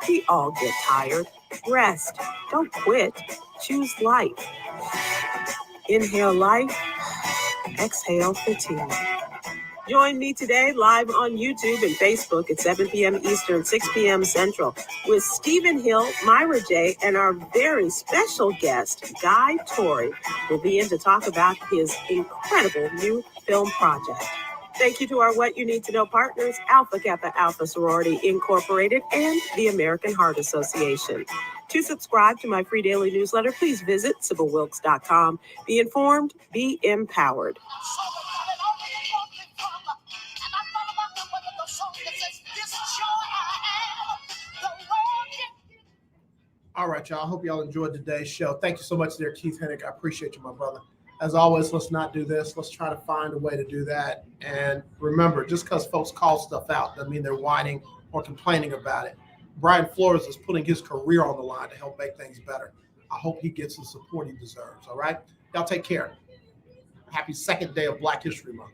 We all get tired. Rest. Don't quit. Choose life. Inhale life. Exhale fatigue. Join me today live on YouTube and Facebook at 7 p.m. Eastern, 6 p.m. Central with Stephen Hill, Myra J., and our very special guest, Guy Torrey, will be in to talk about his incredible new film project. Thank you to our What You Need to Know partners, Alpha Kappa Alpha Sorority Incorporated and the American Heart Association. To subscribe to my free daily newsletter, please visit SybilWilkes.com. Be informed, be empowered. All right, y'all. I hope y'all enjoyed today's show. Thank you so much there, Keith Hennick. I appreciate you, my brother. As always, let's not do this. Let's try to find a way to do that. And remember, just because folks call stuff out doesn't mean they're whining or complaining about it. Brian Flores is putting his career on the line to help make things better. I hope he gets the support he deserves, all right? Y'all take care. Happy second day of Black History Month.